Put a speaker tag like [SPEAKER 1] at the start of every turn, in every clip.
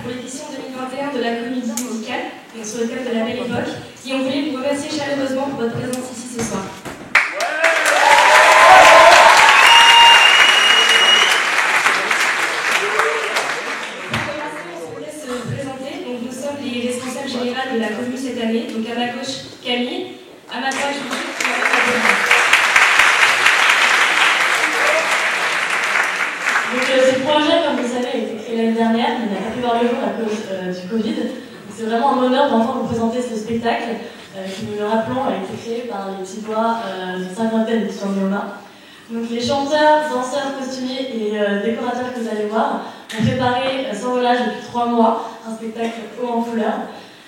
[SPEAKER 1] pour l'édition 2021 de la comédie musicale, donc sur le thème de la Belle Époque, et on voulait vous remercier chaleureusement pour votre présence ici ce soir. Nous sommes les responsables généraux de la commune cette année. Donc à ma gauche, Camille, à ma droite, Julie, et à ma droite,
[SPEAKER 2] donc ce projet, comme vous le savez, a été créé l'année dernière, mais n'a pas pu voir le jour à cause du Covid. C'est vraiment un honneur d'enfin vous présenter ce spectacle qui, nous le rappelons, a été créé par les petits doigts d'une cinquantaine d'étudiants Léona. Donc les chanteurs, danseurs, costumiers et décorateurs que vous allez voir ont préparé sans relâche depuis 3 mois un spectacle haut en couleur.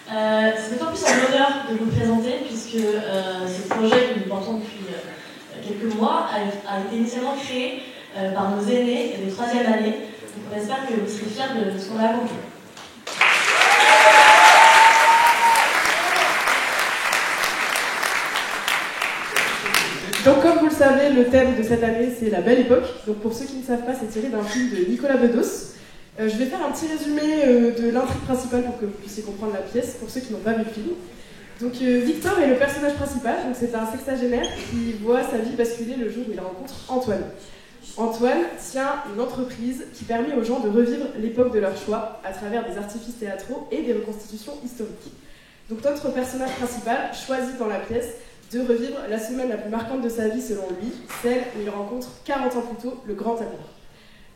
[SPEAKER 2] C'est d'autant plus un honneur de vous le présenter puisque ce projet que nous portons depuis quelques mois a été initialement créé par nos aînés des 3e années. Donc on espère que vous serez fiers de ce qu'on a accompli.
[SPEAKER 3] Donc comme vous le savez, le thème de cette année c'est la Belle Époque. Donc pour ceux qui ne savent pas, c'est tiré d'un film de Nicolas Bedos. Je vais faire un petit résumé de l'intrigue principale pour que vous puissiez comprendre la pièce, pour ceux qui n'ont pas vu le film. Donc Victor est le personnage principal, donc c'est un sexagénaire qui voit sa vie basculer le jour où il rencontre Antoine. Antoine tient une entreprise qui permet aux gens de revivre l'époque de leur choix à travers des artifices théâtraux et des reconstitutions historiques. Donc notre personnage principal choisit dans la pièce de revivre la semaine la plus marquante de sa vie selon lui, celle où il rencontre 40 ans plus tôt le grand amour.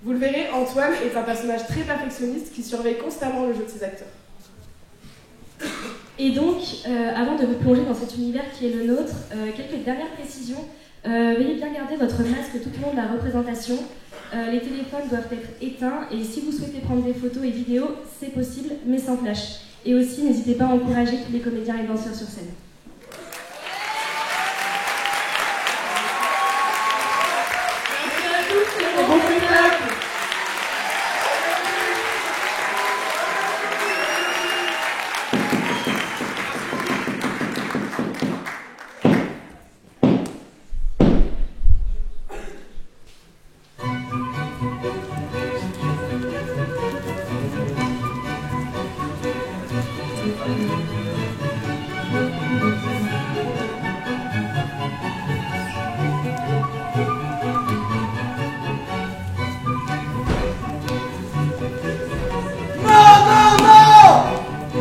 [SPEAKER 3] Vous le verrez, Antoine est un personnage très perfectionniste qui surveille constamment le jeu de ses acteurs.
[SPEAKER 1] Et donc, avant de vous plonger dans cet univers qui est le nôtre, quelques dernières précisions. Veuillez bien garder votre masque tout au long de la représentation. Les téléphones doivent être éteints et si vous souhaitez prendre des photos et vidéos, c'est possible, mais sans flash. Et aussi, n'hésitez pas à encourager tous les comédiens et danseurs sur scène.
[SPEAKER 3] Bon spectacle!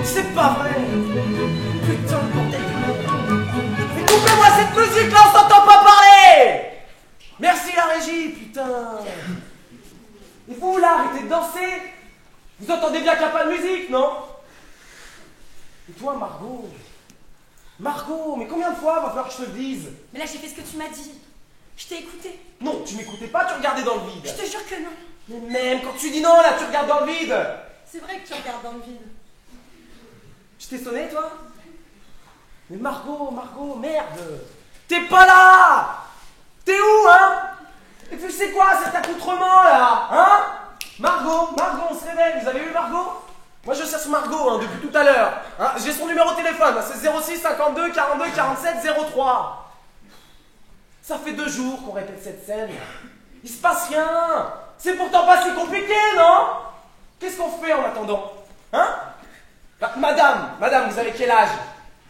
[SPEAKER 4] C'est pas vrai! Putain, le bordel de merde! Mais coupez-moi cette musique là, on s'entend pas parler! Merci la régie, putain! Et vous là, arrêtez de danser! Vous entendez bien qu'il n'y a pas de musique, non? Et toi, Margot? Margot, mais combien de fois va falloir que je te le dise?
[SPEAKER 5] Mais là, j'ai fait ce que tu m'as dit. Je t'ai écouté.
[SPEAKER 4] Non, tu m'écoutais pas, tu regardais dans le vide.
[SPEAKER 5] Je te jure que non.
[SPEAKER 4] Mais même quand tu dis non, là, tu regardes dans le vide.
[SPEAKER 5] C'est vrai que tu regardes dans le vide.
[SPEAKER 4] Je t'ai sonné, toi? Mais Margot, merde! T'es pas là! T'es où, hein? Et puis c'est quoi cet accoutrement, là? Hein? Margot, on se réveille, vous avez eu Margot? Moi je cherche Margot, hein, depuis tout à l'heure. Hein? J'ai son numéro de téléphone, hein, c'est 06 52 42 47 03. Ça fait 2 jours qu'on répète cette scène. Il se passe rien. C'est pourtant pas si compliqué, non? Qu'est-ce qu'on fait en attendant? Hein? Bah, madame, vous avez quel âge?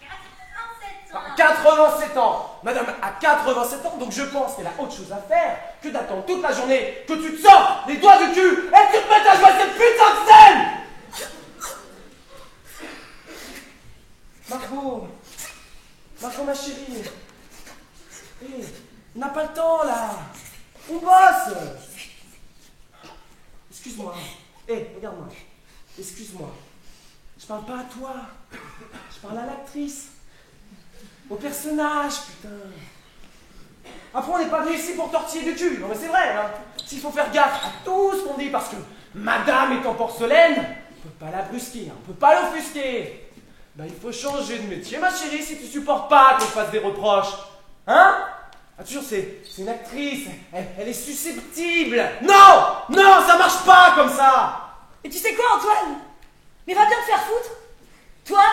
[SPEAKER 5] 87 ans.
[SPEAKER 4] 87 ans. Madame a 87 ans, donc je pense qu'elle a autre chose à faire que d'attendre toute la journée que tu te sors les doigts du cul et que tu te mettes à jouer cette putain de scène. Margot ma chérie. Hé, on n'a pas le temps là. On bosse. Excuse-moi. Hé, regarde-moi. Excuse-moi. Je parle pas à toi. Je parle à l'actrice. Au personnage, putain. Après, on n'est pas venu ici pour tortiller du cul. Non, mais c'est vrai, hein. S'il faut faire gaffe à tout ce qu'on dit, parce que madame est en porcelaine, on peut pas la brusquer, on peut pas l'offusquer. Ben, il faut changer de métier, ma chérie, si tu supportes pas qu'on te fasse des reproches. Hein? Ah, toujours, c'est une actrice. Elle est susceptible. Non, ça marche pas comme ça.
[SPEAKER 5] Et tu sais quoi, Antoine? Mais va bien te faire foutre. Toi,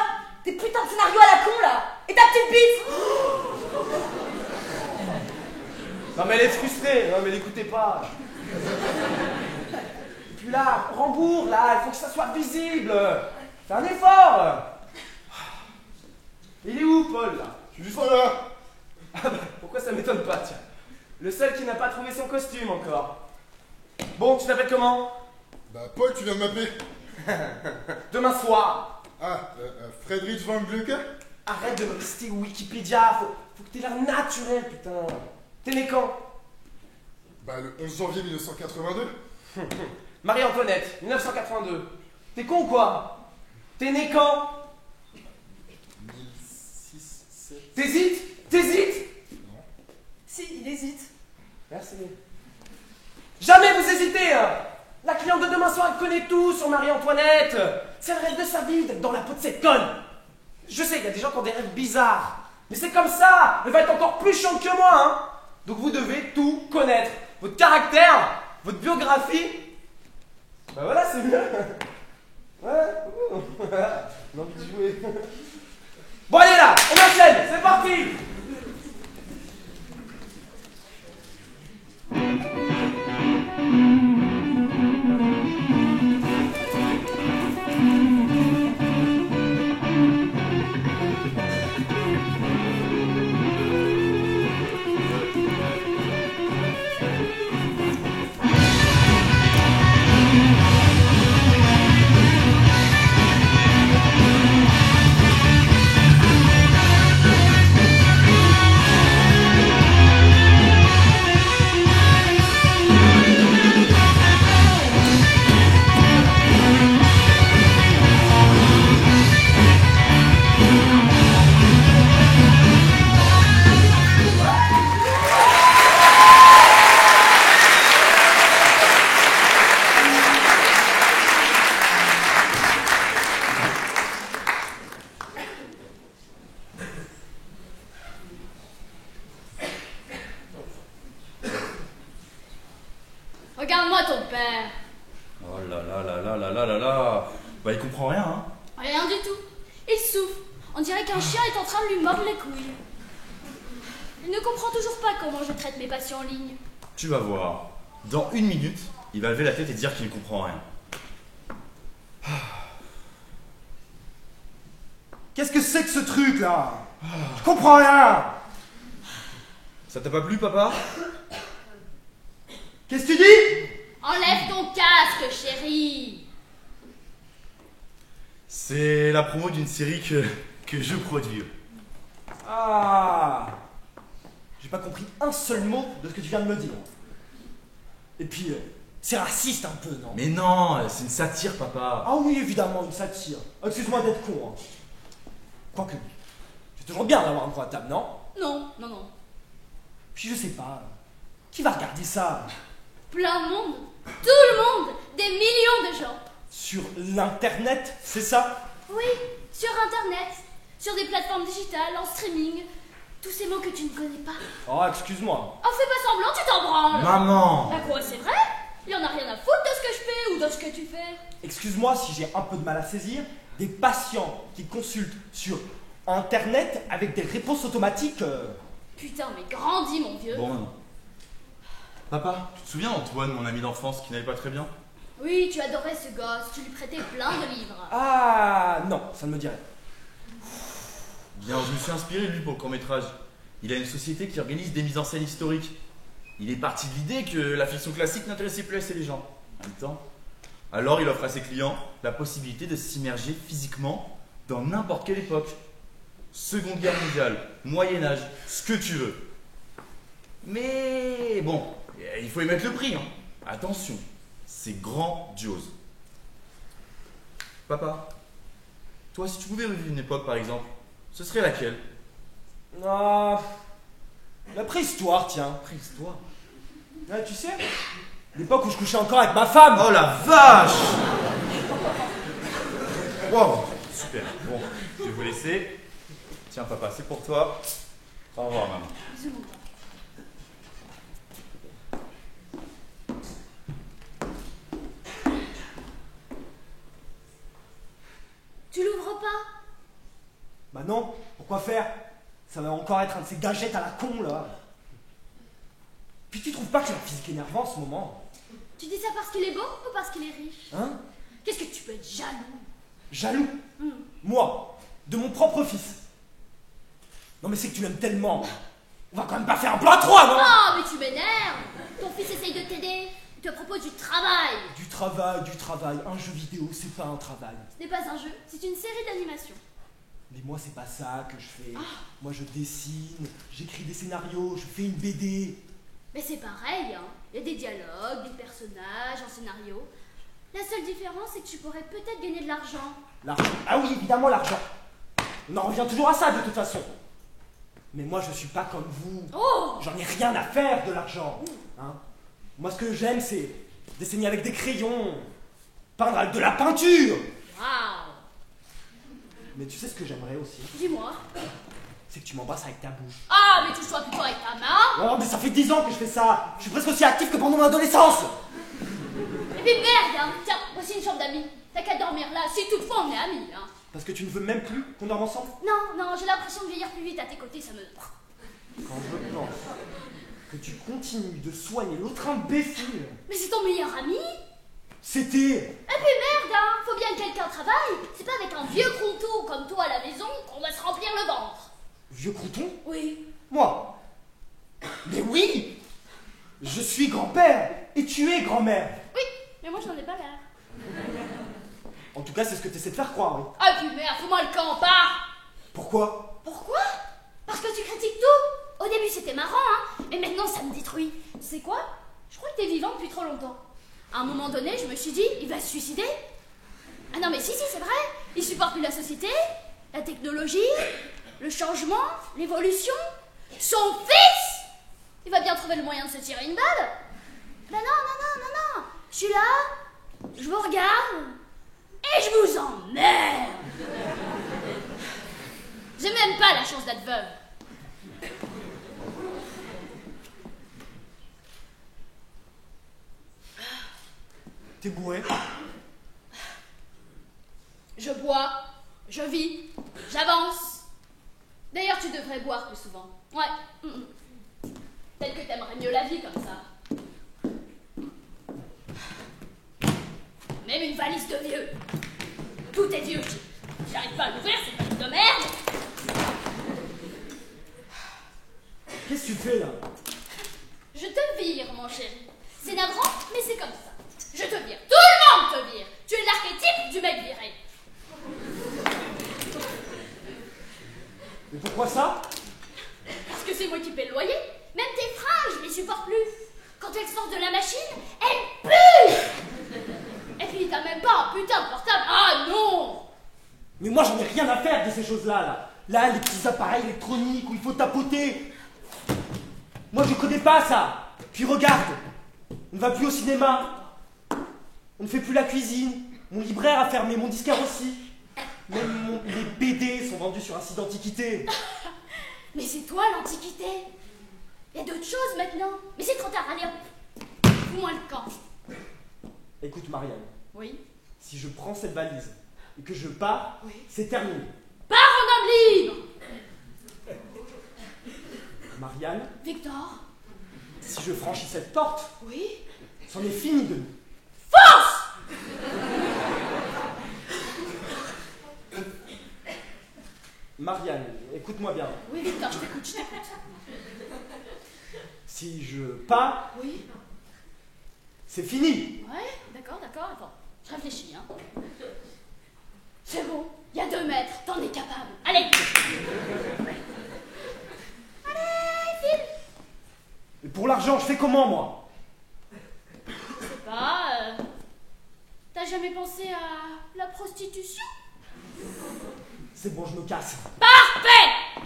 [SPEAKER 5] tes putains de scénarios à la con, là. Et ta petite bite.
[SPEAKER 4] Non mais elle est frustrée, non mais l'écoutez pas. Et puis Puis là, rembourre, là, il faut que ça soit visible. Fais un effort. Il est où, Paul, là?
[SPEAKER 6] Je suis juste là.
[SPEAKER 4] Ah bah, pourquoi ça m'étonne pas, tiens. Le seul qui n'a pas trouvé son costume encore. Bon, tu t'appelles comment?
[SPEAKER 6] Bah, Paul, tu viens de m'appeler.
[SPEAKER 4] Demain soir.
[SPEAKER 6] Ah, Friedrich von Glucke.
[SPEAKER 4] Arrête de me rester Wikipédia, faut que t'aies l'air naturel, putain. T'es né quand?
[SPEAKER 6] Bah, le 11 janvier 1982.
[SPEAKER 4] Marie-Antoinette, 1982. T'es con ou quoi? T'es né quand?
[SPEAKER 6] 1006.
[SPEAKER 4] T'hésites? T'hésites?
[SPEAKER 6] Non.
[SPEAKER 5] Si, il hésite.
[SPEAKER 4] Merci. Jamais vous hésitez, hein. La cliente de demain soir, elle connaît tout sur Marie-Antoinette. C'est le rêve de sa vie d'être dans la peau de cette conne. Je sais, il y a des gens qui ont des rêves bizarres. Mais c'est comme ça. Elle va être encore plus chiante que moi, hein. Donc vous devez tout connaître. Votre caractère, votre biographie. Bah voilà, c'est mieux. Ouais, j'ai envie de jouer. Bon, allez là, on enchaîne, c'est parti.
[SPEAKER 7] Regarde-moi ton père.
[SPEAKER 8] Oh là là là là là là là là. Bah il comprend rien, hein.
[SPEAKER 7] Rien du tout. Il souffle. On dirait qu'un chien est en train de lui mordre les couilles. Il ne comprend toujours pas comment je traite mes patients en ligne.
[SPEAKER 8] Tu vas voir. Dans 1 minute, il va lever la tête et dire qu'il ne comprend rien.
[SPEAKER 4] Qu'est-ce que c'est que ce truc là? Je comprends rien.
[SPEAKER 8] Ça t'a pas plu, papa?
[SPEAKER 4] Qu'est-ce que tu dis?
[SPEAKER 7] Enlève ton casque, chérie.
[SPEAKER 8] C'est la promo d'une série que je produis.
[SPEAKER 4] Ah, j'ai pas compris un seul mot de ce que tu viens de me dire. Et puis, c'est raciste un peu, non?
[SPEAKER 8] Mais non, c'est une satire, papa.
[SPEAKER 4] Ah oui, évidemment, une satire. Excuse-moi d'être con, hein. Quoique, c'est toujours bien d'avoir un coin à table, non?
[SPEAKER 7] Non, non, non.
[SPEAKER 4] Puis je sais pas, qui va regarder ça?
[SPEAKER 7] Plein de monde. Tout le monde. Des millions de gens.
[SPEAKER 4] Sur l'internet, c'est ça?
[SPEAKER 7] Oui, sur Internet. Sur des plateformes digitales, en streaming. Tous ces mots que tu ne connais pas.
[SPEAKER 4] Oh, excuse-moi.
[SPEAKER 7] Oh, fais pas semblant, tu t'en branles.
[SPEAKER 8] Maman!
[SPEAKER 7] Bah quoi, c'est vrai? Il y en a rien à foutre de ce que je fais ou de ce que tu fais.
[SPEAKER 4] Excuse-moi si j'ai un peu de mal à saisir. Des patients qui consultent sur internet avec des réponses automatiques.
[SPEAKER 7] Putain, mais grandis, mon vieux.
[SPEAKER 8] Bon, maman. Papa, tu te souviens d'Antoine, mon ami d'enfance, qui n'allait pas très bien?
[SPEAKER 7] Oui, tu adorais ce gosse, tu lui prêtais plein de livres.
[SPEAKER 4] Ah non, ça ne me dirait.
[SPEAKER 8] Bien, je me suis inspiré de lui pour le court-métrage. Il a une société qui organise des mises en scène historiques. Il est parti de l'idée que la fiction classique n'intéressait plus assez les gens. En même temps, alors il offre à ses clients la possibilité de s'immerger physiquement dans n'importe quelle époque. Seconde Guerre mondiale, Moyen-Âge, ce que tu veux. Mais bon, il faut y mettre le prix, hein. Attention, c'est grandiose. Papa, toi, si tu pouvais revivre une époque, par exemple, ce serait laquelle?
[SPEAKER 4] Ah, la préhistoire, tiens.
[SPEAKER 8] Préhistoire.
[SPEAKER 4] Ouais, tu sais, l'époque où je couchais encore avec ma femme.
[SPEAKER 8] Oh la vache! Wow, super. Bon, je vais vous laisser. Tiens, papa, c'est pour toi. Au revoir, maman.
[SPEAKER 7] Bisous, mon gars. Tu l'ouvres pas?
[SPEAKER 4] Bah non, pourquoi faire? Ça va encore être un de ces gadgets à la con, là. Puis tu trouves pas que la physique énerve en ce moment?
[SPEAKER 7] Tu dis ça parce qu'il est beau ou parce qu'il est riche?
[SPEAKER 4] Hein?
[SPEAKER 7] Qu'est-ce que tu peux être jaloux?
[SPEAKER 4] Jaloux? Moi, de mon propre fils. Non mais c'est que tu l'aimes tellement. On va quand même pas faire un plan à trois, non?
[SPEAKER 7] Oh, mais tu m'énerves! Ton fils essaye de t'aider. Il te propose du travail.
[SPEAKER 4] Du travail. Un jeu vidéo, c'est pas un travail.
[SPEAKER 7] Ce n'est pas un jeu, c'est une série d'animation.
[SPEAKER 4] Mais moi, c'est pas ça que je fais. Moi, je dessine, j'écris des scénarios, je fais une BD.
[SPEAKER 7] Mais c'est pareil, hein. Il y a des dialogues, des personnages, un scénario. La seule différence, c'est que tu pourrais peut-être gagner de l'argent.
[SPEAKER 4] L'argent? Ah oui, évidemment, l'argent. On en revient toujours à ça, de toute façon. Mais moi, je suis pas comme vous.
[SPEAKER 7] Oh!
[SPEAKER 4] J'en ai rien à faire de l'argent. Hein? Moi, ce que j'aime, c'est dessiner avec des crayons, peindre avec de la peinture.
[SPEAKER 7] Waouh!
[SPEAKER 4] Mais tu sais ce que j'aimerais aussi?
[SPEAKER 7] Dis-moi.
[SPEAKER 4] C'est que tu m'embrasses avec ta bouche.
[SPEAKER 7] Ah, mais touche-toi plutôt avec ta main.
[SPEAKER 4] Oh, mais ça fait 10 ans que je fais ça. Je suis presque aussi actif que pendant mon adolescence.
[SPEAKER 7] Et puis merde, hein. Tiens, voici une chambre d'amis. T'as qu'à dormir là, si toutefois on est amis, hein.
[SPEAKER 4] Parce que tu ne veux même plus qu'on dorme ensemble?
[SPEAKER 7] Non, j'ai l'impression de vieillir plus vite à tes côtés, ça me...
[SPEAKER 4] Quand je pense que tu continues de soigner l'autre imbécile.
[SPEAKER 7] Mais c'est ton meilleur ami.
[SPEAKER 4] C'était...
[SPEAKER 7] Et puis merde, hein. Faut bien que quelqu'un travaille. C'est pas avec un vieux croutou comme toi à la maison qu'on va se remplir le ventre.
[SPEAKER 4] Vieux crouton?
[SPEAKER 7] Oui.
[SPEAKER 4] Moi? Mais oui! Je suis grand-père et tu es grand-mère.
[SPEAKER 7] Oui, mais moi j'en ai pas l'air.
[SPEAKER 4] En tout cas, c'est ce que tu essaies de faire croire, oui.
[SPEAKER 7] Ah puis merde, fous-moi le camp, pars.
[SPEAKER 4] Pourquoi?
[SPEAKER 7] Pourquoi? Parce que tu critiques tout. Au début c'était marrant, hein. Mais maintenant ça me détruit. Tu sais quoi? Je crois que t'es vivant depuis trop longtemps. À un moment donné, je me suis dit, il va se suicider. Ah non mais si, c'est vrai. Il supporte plus la société, la technologie, le changement, l'évolution. Son fils! Il va bien trouver le moyen de se tirer une balle. Ben non. Je suis là, je vous regarde, et je vous emmerde. J'ai même pas la chance d'être veuve.
[SPEAKER 4] T'es bourré?
[SPEAKER 7] Je bois, je vis, j'avance. D'ailleurs, tu devrais boire plus souvent. Ouais. Peut-être que t'aimerais mieux la vie comme ça. Même une valise de vieux. Tout est vieux. J'arrive pas à l'ouvrir, cette valise de merde.
[SPEAKER 4] Qu'est-ce que tu fais là?
[SPEAKER 7] Je te vire, mon chéri. C'est navrant, mais c'est comme ça. Je te vire. Tout le monde te vire. Tu es l'archétype du mec viré.
[SPEAKER 4] Mais pourquoi ça?
[SPEAKER 7] Parce que c'est moi qui paie le loyer. Même tes fringues, je les supporte plus. Quand elles sortent de la machine, elles puent. Et puis t'as même pas un putain de portable. Ah non!
[SPEAKER 4] Mais moi, j'en ai rien à faire de ces choses-là, là. Là, les petits appareils électroniques où il faut tapoter. Moi, je connais pas ça. Puis regarde, on ne va plus au cinéma. On ne fait plus la cuisine. Mon libraire a fermé, mon disquaire aussi. Même les BD sont vendus sur un site d'antiquité.
[SPEAKER 7] Mais c'est toi l'antiquité. Il y a d'autres choses maintenant. Mais c'est trop tard, allez hop. Fous-moi le camp.
[SPEAKER 4] Écoute, Marianne,
[SPEAKER 7] Oui.
[SPEAKER 4] si je prends cette valise et que je pars,
[SPEAKER 7] Oui.
[SPEAKER 4] c'est terminé.
[SPEAKER 7] Pars en homme libre.
[SPEAKER 4] Marianne,
[SPEAKER 7] Victor.
[SPEAKER 4] si je franchis cette porte,
[SPEAKER 7] Oui.
[SPEAKER 4] c'en est fini de nous.
[SPEAKER 7] Force!
[SPEAKER 4] Marianne, écoute-moi bien.
[SPEAKER 7] Oui, Victor, je t'écoute.
[SPEAKER 4] Si je pars,
[SPEAKER 7] Oui.
[SPEAKER 4] c'est fini.
[SPEAKER 7] Ouais, d'accord. Attends, je réfléchis, hein. C'est bon, il y a 2 mètres, t'en es capable. Allez! Allez, file!
[SPEAKER 4] Et pour l'argent, je fais comment, moi?
[SPEAKER 7] Je sais pas, t'as jamais pensé à la prostitution?
[SPEAKER 4] C'est bon, je me casse.
[SPEAKER 7] Parfait!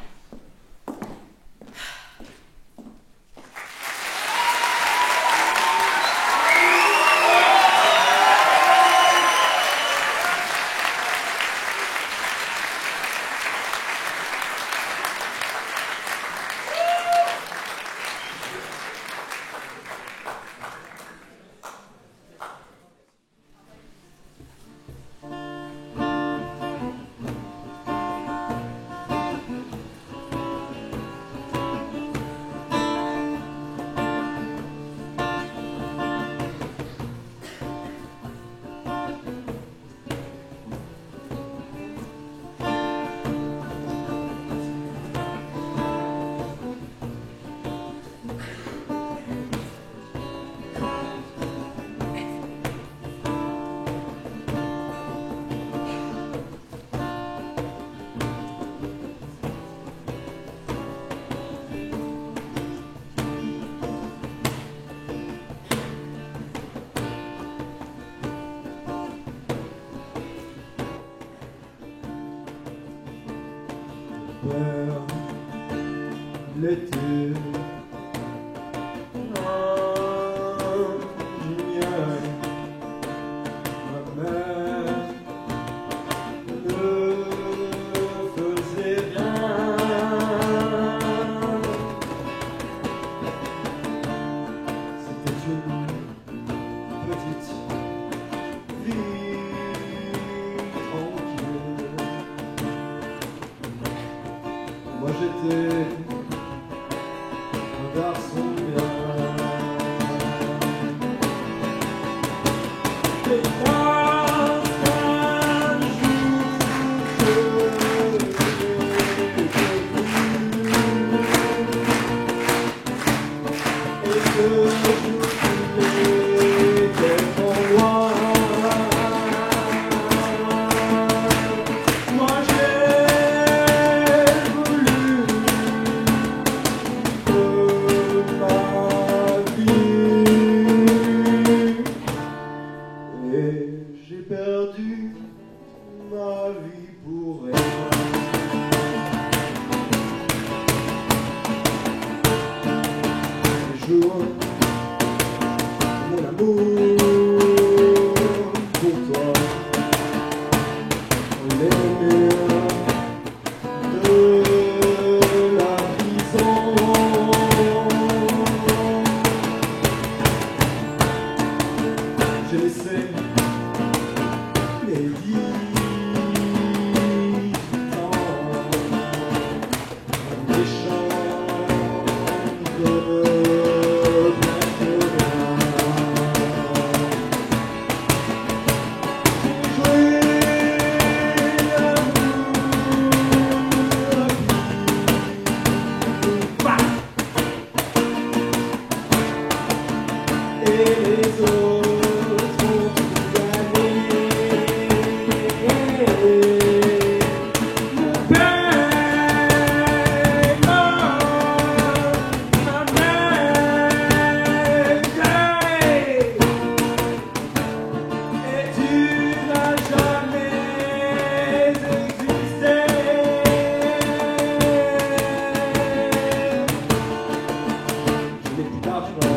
[SPEAKER 9] père, l'été, génial. Ma mère ne faisait rien. C'était une petite vie tranquille. Moi j'étais un garçon bien. Et quand un jour je et que je voulais tellement loin, moi j'ai voulu de ma vie et j'ai perdu ma vie pour elle. Les jours, mon amour pour toi, les murs de la prison. J'ai laissé mes 18 ans en échange de et les autres ont tout gagné. Mon père, ma mère, et tu n'as jamais existé. Je n'ai plus d'argent.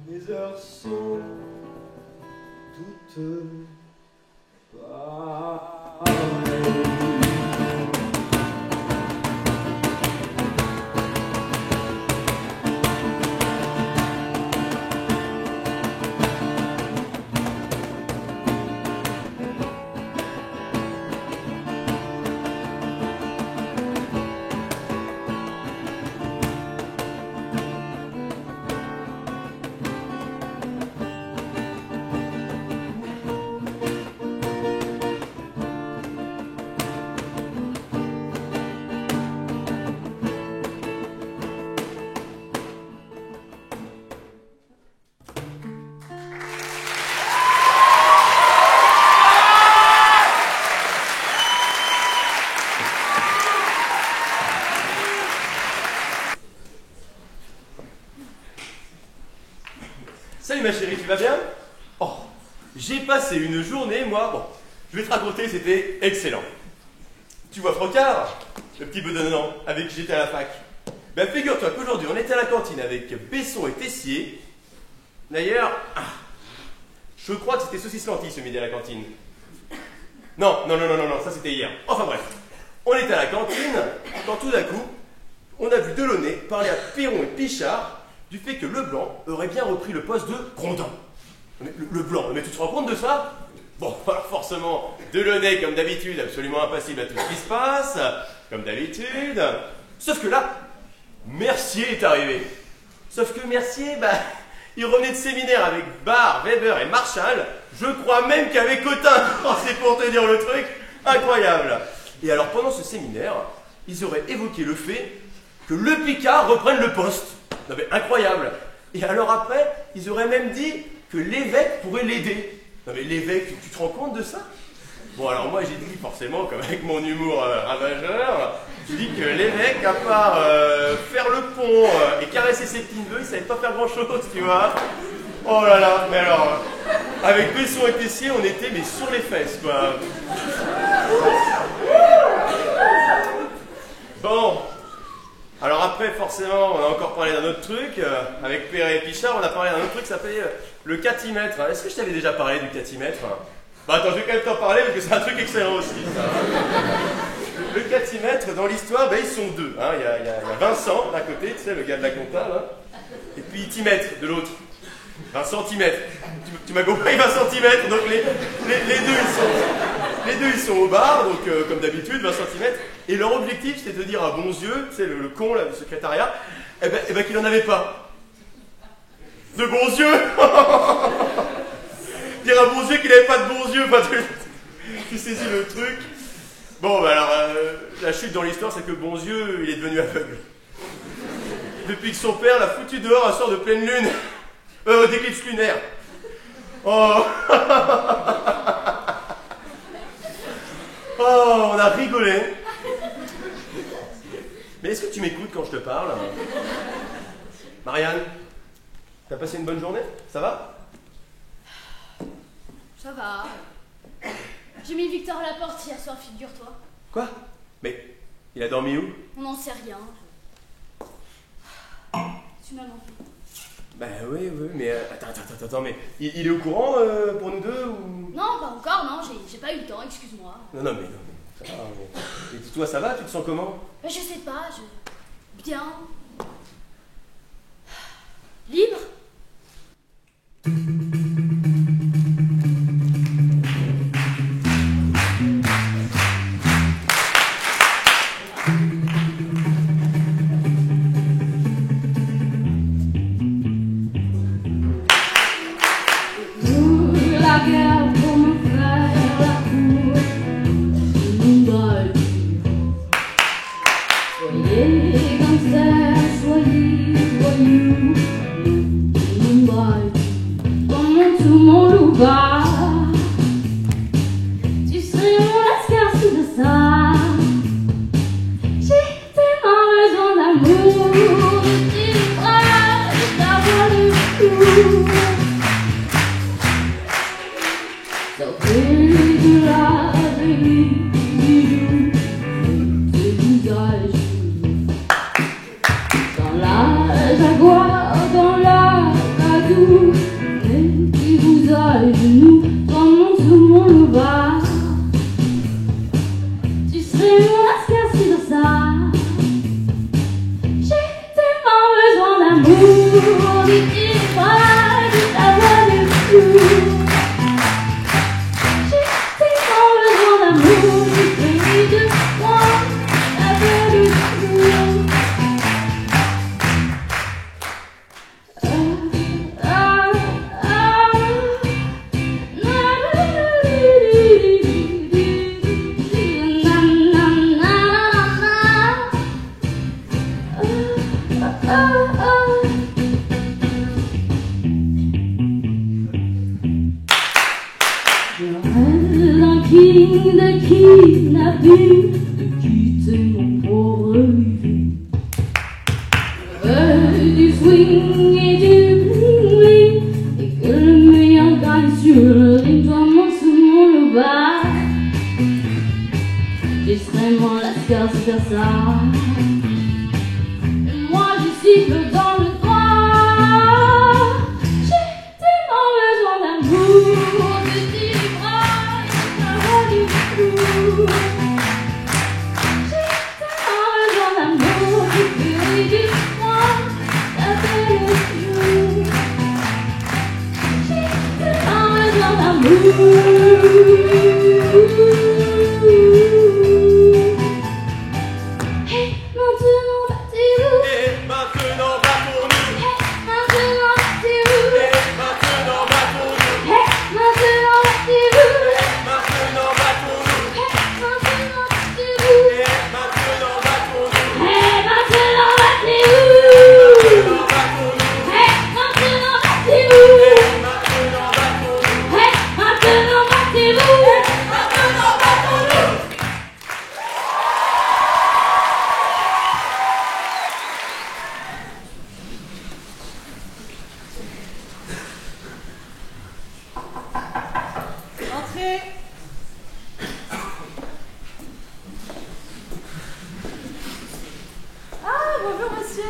[SPEAKER 9] Les heures sont toutes pareilles.
[SPEAKER 10] Salut ma chérie, tu vas bien? Oh, j'ai passé une journée, moi, bon, je vais te raconter, c'était excellent. Tu vois Frocard, le petit bedonnant avec qui j'étais à la fac. Ben figure-toi qu'aujourd'hui on était à la cantine avec Besson et Tessier. D'ailleurs, je crois que c'était saucisse lentille ce midi à la cantine. Non, ça c'était hier. Enfin bref, on était à la cantine quand tout d'un coup, on a vu Delaunay parler à Perron et Pichard du fait que Leblanc aurait bien repris le poste de Grondin. Leblanc, mais tu te rends compte de ça? Bon, alors forcément, Delaunay, comme d'habitude, absolument impassible à tout ce qui se passe, comme d'habitude. Sauf que là, Mercier est arrivé. Sauf que Mercier, il revenait de séminaire avec Barre, Weber et Marchal. Je crois même qu'avec Cotin. C'est pour te dire le truc, incroyable. Et alors, pendant ce séminaire, ils auraient évoqué le fait que le Picard reprenne le poste. Non mais incroyable. Et alors après, ils auraient même dit que l'évêque pourrait l'aider. Non mais l'évêque, tu te rends compte de ça? Bon alors moi j'ai dit forcément, comme avec mon humour ravageur, je dis que l'évêque, à part faire le pont et caresser ses petits neveux, il savait pas faire grand chose, tu vois. Oh là là, mais alors, avec Besson et Tessier, on était mais sur les fesses, quoi. Bon, alors après forcément, on a encore parlé d'un autre truc, avec Perret et Pichard, on a parlé d'un autre truc qui s'appelait le catimètre. Est-ce que je t'avais déjà parlé du catimètre? Bah attends, je vais quand même t'en parler parce que c'est un truc excellent aussi, ça. Le catimètre, dans l'histoire, ils sont deux. Hein. Il y a Vincent d'un côté, tu sais, le gars de la compta, là, et puis Timètre de l'autre. 20 centimètres. Tu m'as compris, 20 centimètres. Donc les deux, ils sont au bar, donc comme d'habitude, 20 centimètres. Et leur objectif, c'était de dire à Bonzieux, tu sais, le con là, du secrétariat, qu'il n'en avait pas. De Bonzieux. Dire à Bonzieux qu'il n'avait pas de bons yeux, tu saisis le truc. Bon, alors, la chute dans l'histoire, c'est que Bonzieux, il est devenu aveugle. Depuis que son père l'a foutu dehors un soir de pleine lune. D'éclipse lunaire. Oh. Oh, on a rigolé. Mais est-ce que tu m'écoutes quand je te parle? Marianne, t'as passé une bonne journée? Ça va?
[SPEAKER 7] Ça va. J'ai mis Victor à la porte hier soir, figure-toi.
[SPEAKER 10] Quoi? Mais il a dormi où?
[SPEAKER 7] On n'en sait rien. Tu m'as manqué.
[SPEAKER 10] Oui, mais attends, mais il est au courant pour nous deux ou...
[SPEAKER 7] Non, pas encore, non, j'ai pas eu le temps, excuse-moi.
[SPEAKER 10] Non, ça va, mais toi, ça va? Tu te sens comment?
[SPEAKER 7] Je sais pas, bien. Libre?
[SPEAKER 5] Entrez. Ah, bonjour monsieur.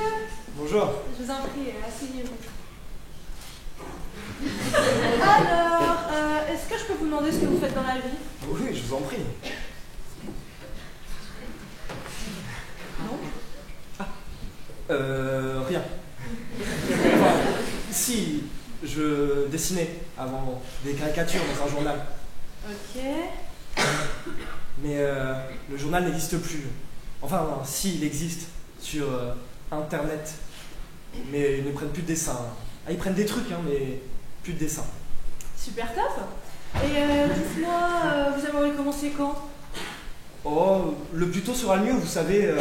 [SPEAKER 9] Bonjour.
[SPEAKER 5] Je vous en prie, asseyez-vous. Alors, est-ce que je peux vous demander ce que vous faites dans la vie?
[SPEAKER 9] Oui, je vous en prie.
[SPEAKER 5] Non?
[SPEAKER 9] Rien. Enfin, si, je dessinais avant des caricatures dans un journal.
[SPEAKER 5] Ok.
[SPEAKER 9] Mais le journal n'existe plus. Enfin, si, il existe sur Internet. Mais ils ne prennent plus de dessins. Ah, ils prennent des trucs, hein, mais plus de dessins.
[SPEAKER 5] Super top. Et dites-moi, vous aimeriez commencer quand?
[SPEAKER 9] Oh, le plus tôt sera le mieux, vous savez.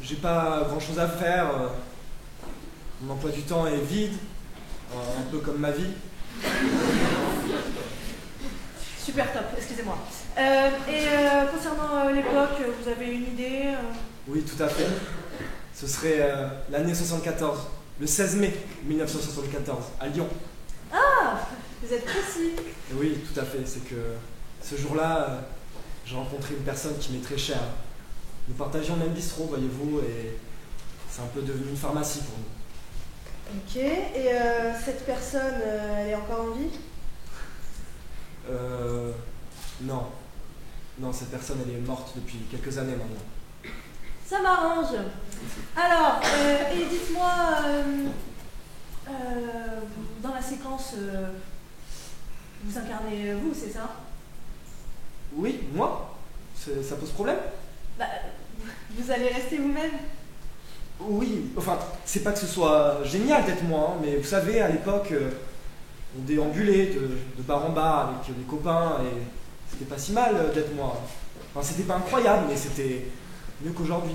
[SPEAKER 9] J'ai pas grand chose à faire. Mon emploi du temps est vide. Un peu comme ma vie.
[SPEAKER 5] Super top, excusez-moi. Concernant l'époque, vous avez une idée?
[SPEAKER 9] Oui, tout à fait. Ce serait l'année 74, le 16 mai 1974, à Lyon.
[SPEAKER 5] Ah, vous êtes précis.
[SPEAKER 9] Et oui, tout à fait. C'est que ce jour-là, j'ai rencontré une personne qui m'est très chère. Nous partagions le même bistrot, voyez-vous, et c'est un peu devenu une pharmacie pour nous.
[SPEAKER 5] Ok, et cette personne, elle est encore en vie?
[SPEAKER 9] Non. Non, cette personne, elle est morte depuis quelques années maintenant.
[SPEAKER 5] Ça m'arrange. Alors, et dites-moi, dans la séquence, vous incarnez vous, c'est ça?
[SPEAKER 9] Oui, moi? Ça pose problème?
[SPEAKER 5] Bah, vous allez rester vous-même?
[SPEAKER 9] Oui, enfin, c'est pas que ce soit génial d'être moi, hein, mais vous savez, à l'époque, on déambulait de bar en bar avec des copains, et c'était pas si mal d'être moi. Enfin, c'était pas incroyable, mais c'était mieux qu'aujourd'hui.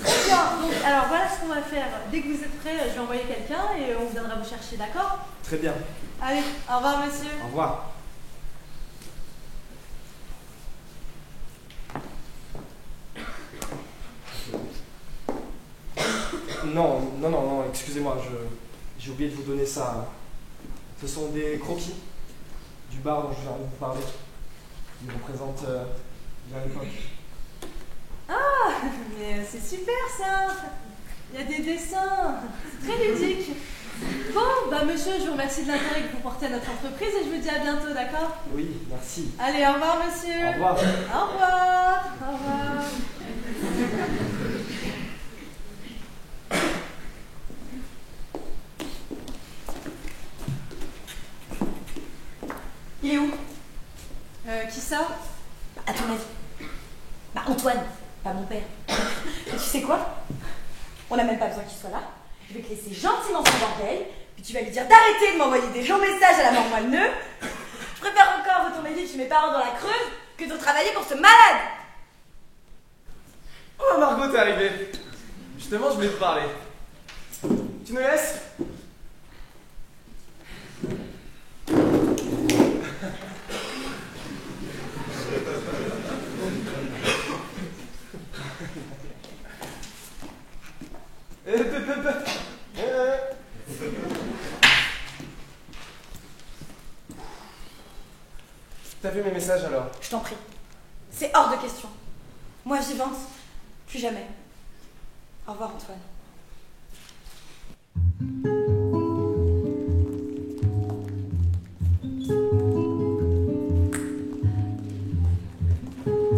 [SPEAKER 5] Très bien, donc alors voilà ce qu'on va faire. Dès que vous êtes prêts, je vais envoyer quelqu'un et on viendra vous chercher, d'accord?
[SPEAKER 9] Très bien.
[SPEAKER 5] Allez, au revoir monsieur.
[SPEAKER 9] Au revoir. Non, excusez-moi, j'ai oublié de vous donner ça. Ce sont des croquis du bar dont je viens de vous parler. Ils représentent bien l'époque.
[SPEAKER 5] Ah, mais c'est super ça. Il y a des dessins, c'est très ludique. Bon, bah monsieur, je vous remercie de l'intérêt que vous portez à notre entreprise et je vous dis à bientôt, d'accord?
[SPEAKER 9] Oui, merci.
[SPEAKER 5] Allez, au revoir monsieur.
[SPEAKER 9] Au revoir.
[SPEAKER 5] Au revoir. Au revoir. Il est où? Qui ça?
[SPEAKER 11] À ton avis? Bah Antoine, pas mon père. Et tu sais quoi? On n'a même pas besoin qu'il soit là. Je vais te laisser gentiment son bordel, puis tu vas lui dire d'arrêter de m'envoyer des longs messages à la mort moelle-neu. Je préfère encore retourner vivre chez mes parents dans la Creuse que de travailler pour ce malade.
[SPEAKER 10] Oh Margot, t'es arrivée. Justement, je voulais te parler. Tu me laisses? T'as vu mes messages alors?
[SPEAKER 11] Je t'en prie. C'est hors de question. Moi j'y pense. Plus jamais. Au revoir Antoine.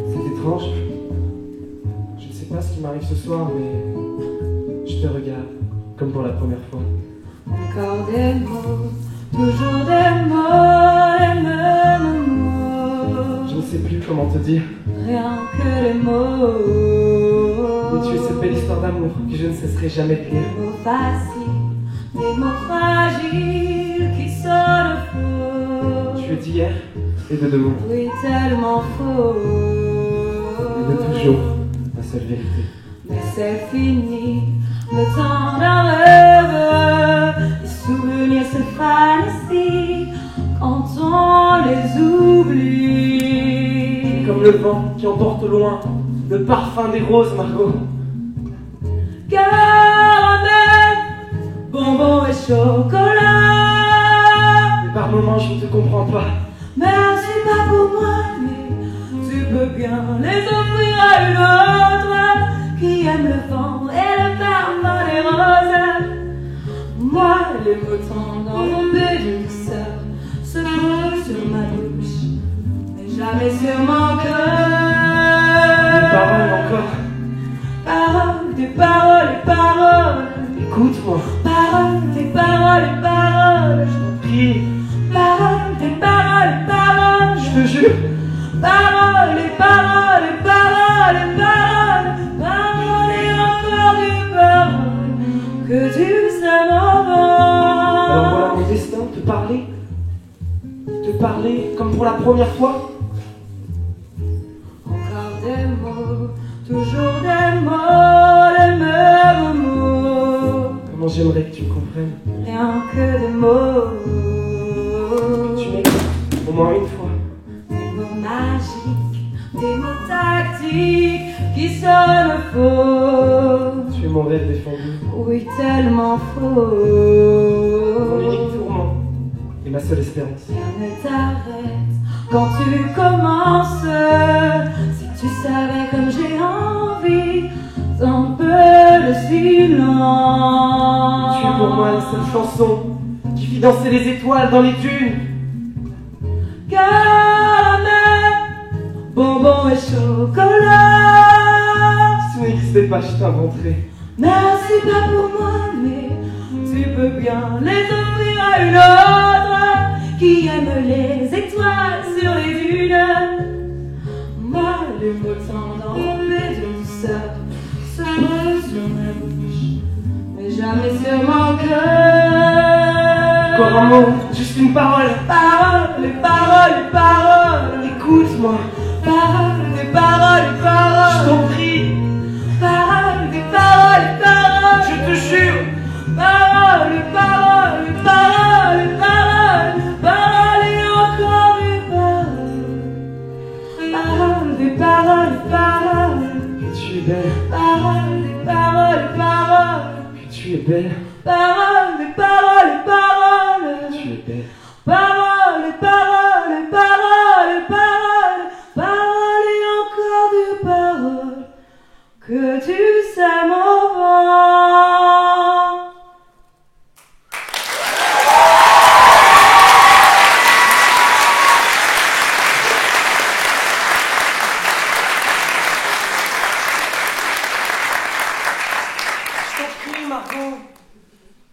[SPEAKER 12] C'est étrange. Je ne sais pas ce qui m'arrive ce soir, mais je te regarde, comme pour la première fois.
[SPEAKER 13] Encore des mots, toujours des mots, les mêmes mots.
[SPEAKER 12] Je ne sais plus comment te dire.
[SPEAKER 13] Rien que les mots.
[SPEAKER 12] Mais tu es cette belle histoire d'amour que je ne cesserai jamais de lire.
[SPEAKER 13] Des mots faciles, des mots fragiles qui sonnent faux.
[SPEAKER 12] Tu es d'hier et de demain.
[SPEAKER 13] Oui, tellement faux.
[SPEAKER 12] Et de toujours, la seule vérité.
[SPEAKER 13] Mais c'est fini, le temps d'un rêve. Les souvenirs se fanent ici quand on les oublie.
[SPEAKER 12] Comme le vent qui emporte au loin le parfum des roses, Margot.
[SPEAKER 13] Caramel, bonbons et chocolat.
[SPEAKER 12] Mais par moments je ne te comprends pas.
[SPEAKER 13] Merci pas pour moi, mais tu peux bien les offrir à une autre qui aime le vent et le parfum des roses. Moi, les mots tendres enrobés de douceur se posent sur ma bouche, mais jamais sur mon cœur.
[SPEAKER 12] Des paroles encore.
[SPEAKER 13] Paroles, des paroles, des paroles.
[SPEAKER 12] Écoute-moi.
[SPEAKER 13] Paroles, des paroles, des paroles.
[SPEAKER 12] Je t'en prie.
[SPEAKER 13] Paroles, des paroles, des paroles.
[SPEAKER 12] Je te jure.
[SPEAKER 13] Paroles, des paroles, des paroles, des paroles. Paroles et encore des paroles que tu sais m'envoler.
[SPEAKER 12] Alors voilà mon destin, te parler. Te parler comme pour la première fois.
[SPEAKER 13] Encore des mots, toujours des mots, les mêmes mots.
[SPEAKER 12] Comment j'aimerais que tu me comprennes.
[SPEAKER 13] Rien que des mots.
[SPEAKER 12] Tu m'écoutes au moins une fois.
[SPEAKER 13] Des mots magiques, des mots tactiques qui sonnent faux.
[SPEAKER 12] Tu es mon rêve défendu.
[SPEAKER 13] Oui, tellement faux.
[SPEAKER 12] Mon unique tourment et ma seule espérance.
[SPEAKER 13] Rien ne t'arrête quand tu commences. Si tu savais comme j'ai envie d'un peu de silence.
[SPEAKER 12] Tu es pour moi la seule chanson qui fit danser les étoiles dans les dunes.
[SPEAKER 13] Caramel, bonbons et chocolat.
[SPEAKER 12] Si tu n'existais pas, je t'inventerais.
[SPEAKER 13] Merci pas pour moi, mais tu peux bien les offrir à une autre qui aime les étoiles sur les dunes. Moi, les mots tendres enrobés de douceur se posent sur ma bouche, mais jamais sur mon cœur.
[SPEAKER 12] Encore un mot, juste une parole.
[SPEAKER 13] Paroles, les paroles, les paroles.
[SPEAKER 12] Écoute-moi.
[SPEAKER 13] Paroles, les paroles, les paroles.
[SPEAKER 12] Je t'en prie.
[SPEAKER 13] Paroles, des paroles, des paroles.
[SPEAKER 12] Je te jure.
[SPEAKER 13] Paroles, des paroles, des paroles, des paroles. Paroles et encore des paroles. Paroles, des paroles, des paroles.
[SPEAKER 12] Que tu es belle.
[SPEAKER 13] Paroles, des paroles, des paroles.
[SPEAKER 12] Que tu es belle.
[SPEAKER 13] Paroles, des paroles, des paroles.
[SPEAKER 12] Tu es belle.
[SPEAKER 13] Paroles, des paroles, des paroles, des paroles. Paroles et encore des paroles que tu sais m'envoler.
[SPEAKER 4] Je t'en prie, Margot.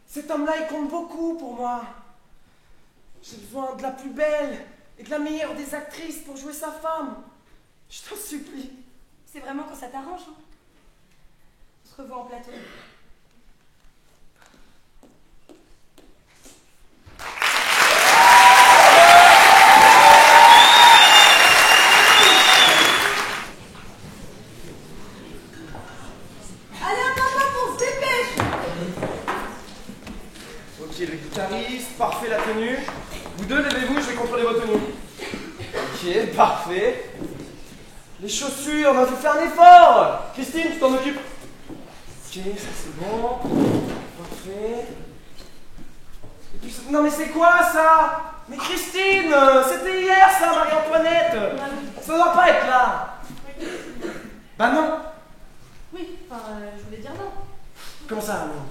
[SPEAKER 4] Cet homme-là, il compte beaucoup pour moi. J'ai besoin de la plus belle et de la meilleure des actrices pour jouer sa femme. Je t'en supplie.
[SPEAKER 11] C'est vraiment quand ça t'arrange, hein. On se revoit en plateau.
[SPEAKER 5] Allez, attends-moi qu'on se dépêche.
[SPEAKER 9] Ok, le guitariste, parfait la tenue. Vous deux, levez-vous, je vais contrôler votre tenue. Ok, parfait.
[SPEAKER 4] Les chaussures, on va faire un effort.
[SPEAKER 9] Christine, tu t'en occupes.
[SPEAKER 4] Ok, ça c'est bon. Parfait. Et puis, non mais c'est quoi ça? Mais Christine, c'était hier ça, Marie-Antoinette. Ça doit pas être là. Bah non.
[SPEAKER 5] Oui, enfin, je voulais dire non.
[SPEAKER 4] Comment ça, non?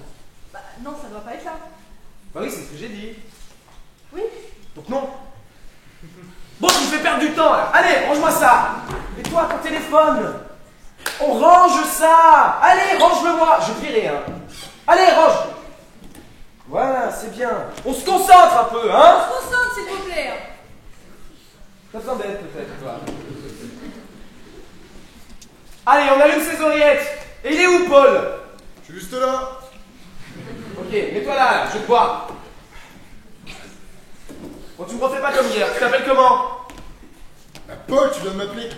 [SPEAKER 5] Bah non, ça doit pas être là.
[SPEAKER 4] Bah oui, c'est ce que j'ai dit.
[SPEAKER 5] Oui.
[SPEAKER 4] Donc non. Bon, tu me fais perdre du temps là. Allez, range-moi ça. Et toi, ton téléphone. On range ça. Allez, range-le-moi. Je plierai, hein. Allez, range. Voilà, c'est bien. On se concentre un peu, hein.
[SPEAKER 5] On se concentre, s'il vous plaît.
[SPEAKER 4] T'as besoin d'aide peut-être, toi. Allez, on allume ses oreillettes. Et il est où, Paul?
[SPEAKER 6] Je suis juste là.
[SPEAKER 4] Ok, mets-toi là, je te vois. Bon, tu me refais pas comme hier. Tu t'appelles comment?
[SPEAKER 6] Bah, Paul, tu viens de m'appeler.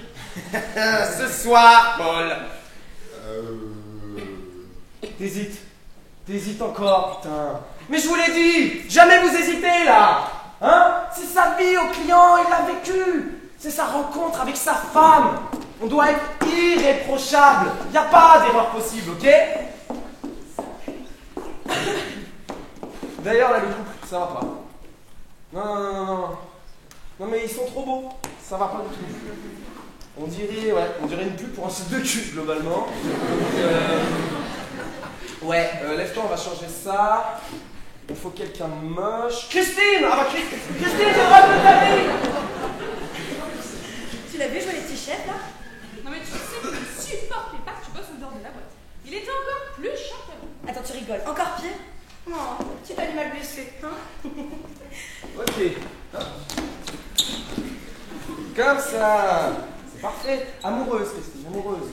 [SPEAKER 4] Ce soir, Paul. T'hésites. T'hésites encore, putain. Mais je vous l'ai dit, jamais vous hésitez là. Hein? C'est sa vie au client, il l'a vécu. C'est sa rencontre avec sa femme. On doit être irréprochable. Y a pas d'erreur possible, ok? D'ailleurs, là, le couple, ça va pas. Non. Non mais ils sont trop beaux, ça va pas du tout. On dirait une pub pour un site de cul globalement. Donc, lève-toi, on va changer ça. Il faut quelqu'un de moche. Christine! Ah bah Christine, j'ai le droit de ta vie!
[SPEAKER 11] Tu l'as vu jouer les petits chefs là?
[SPEAKER 5] Non mais tu sais que je ne supportais pas que tu bosses au dehors de la boîte. Il était encore plus chiant qu'avant.
[SPEAKER 11] Attends, tu rigoles. Encore pire? Oh, petit animal blessé, hein?
[SPEAKER 4] Ok. Comme ça. C'est parfait. Amoureuse, Christine, amoureuse.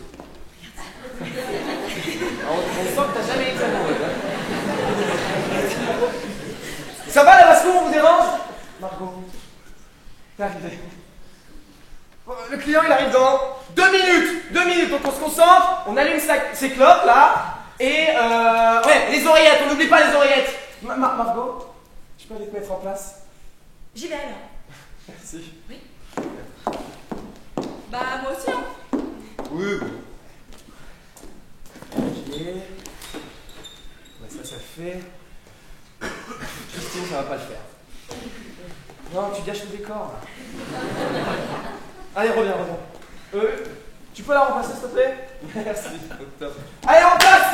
[SPEAKER 4] On sent que t'as jamais été amoureuse. Hein. Ça va la baston, on vous dérange? Margot, t'es arrivée. Le client il arrive dans 2 minutes. 2 minutes, donc on se concentre, on allume ses clopes là. Et les oreillettes, on n'oublie pas les oreillettes. Margot, tu peux aller te mettre en place?
[SPEAKER 11] J'y vais alors.
[SPEAKER 4] Merci.
[SPEAKER 5] Oui. Bah moi aussi hein.
[SPEAKER 4] Oui. Ok. Ça fait. Christine, ça va pas le faire. Non, tu gâches le décor là. Allez, reviens. Tu peux la remplacer s'il te plaît? Merci. Top. Allez, on passe.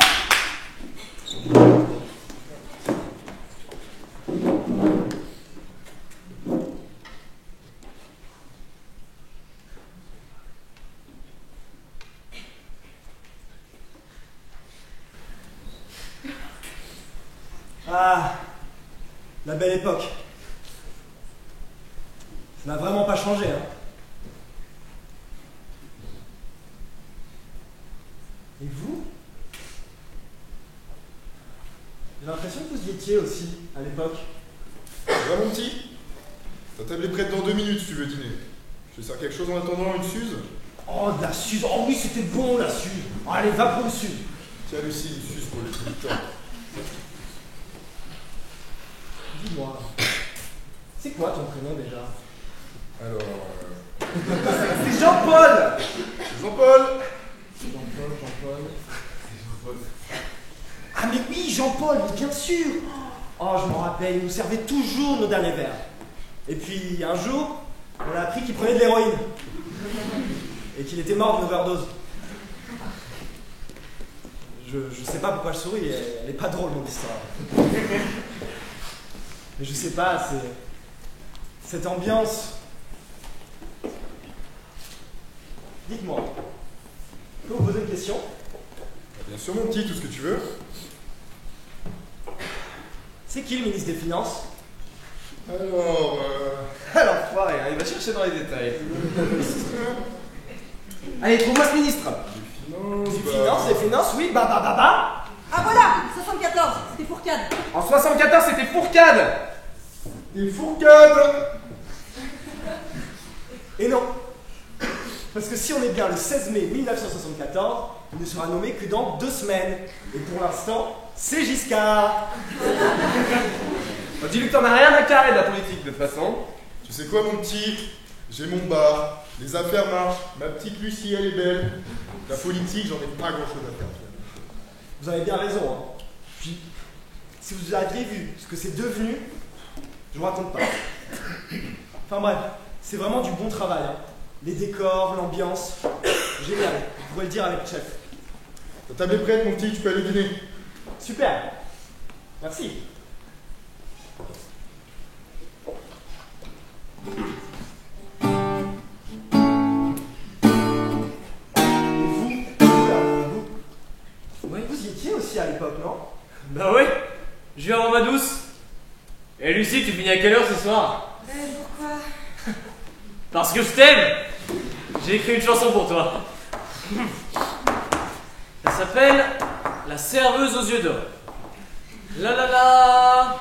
[SPEAKER 9] Ah, la belle époque. Ça n'a vraiment pas changé, hein. Et vous? J'ai l'impression que vous y étiez aussi, à l'époque.
[SPEAKER 6] Ça va mon petit? Ta table est prête dans 2 minutes si tu veux dîner. Je te sers quelque chose en attendant, une Suze?
[SPEAKER 9] Oh, de la Suze. Oh oui, c'était bon, la Suze. Oh, allez, va pour une Suze.
[SPEAKER 6] Tiens Lucie, une Suze pour les militants.
[SPEAKER 9] Dis-moi, c'est quoi ton prénom déjà?
[SPEAKER 6] Alors...
[SPEAKER 4] C'est Jean-Paul.
[SPEAKER 6] Jean-Paul.
[SPEAKER 9] Ah mais oui, Jean-Paul, bien sûr. Oh, je m'en rappelle, il nous servait toujours nos derniers verres. Et puis, un jour, on a appris qu'il prenait de l'héroïne. Et qu'il était mort d'une overdose. Je sais pas pourquoi je souris, elle est pas drôle mon histoire. Mais je sais pas, c'est... cette ambiance... Dites-moi, je peux vous poser une question?
[SPEAKER 6] Bien sûr mon petit, tout ce que tu veux.
[SPEAKER 9] C'est qui le ministre des Finances?
[SPEAKER 6] Alors,
[SPEAKER 4] pareil, il va chercher dans les détails. Allez, trouve-moi ce ministre.
[SPEAKER 9] Des finances, oui, bah.
[SPEAKER 11] Ah voilà, 74, c'était Fourcade.
[SPEAKER 4] En 74, c'était Fourcade.
[SPEAKER 6] Et Fourcade.
[SPEAKER 9] Et non. Parce que si on est bien le 16 mai 1974, il ne sera nommé que dans 2 semaines. Et pour l'instant, c'est Giscard.
[SPEAKER 4] Dis-lui que t'en as rien à carrer de la politique de toute façon.
[SPEAKER 6] Tu sais quoi mon petit? J'ai mon bar, les affaires marchent, ma petite Lucie elle est belle. La politique, j'en ai pas grand chose à faire.
[SPEAKER 9] Vous avez bien raison, hein. Puis, si vous aviez vu ce que c'est devenu, je vous raconte pas. Enfin bref, c'est vraiment du bon travail, hein. Les décors, l'ambiance, génial. Vous pourrez le dire avec le chef.
[SPEAKER 6] Ta table est prête mon petit, tu peux aller dîner.
[SPEAKER 9] Super. Merci. Vous y étiez aussi à l'époque, non?
[SPEAKER 14] Bah ouais, je viens avant ma douce. Et Lucie, tu finis à quelle heure ce soir?
[SPEAKER 11] Pourquoi?
[SPEAKER 14] Parce que je t'aime. J'ai écrit une chanson pour toi. Elle s'appelle La serveuse aux yeux d'or. La la la.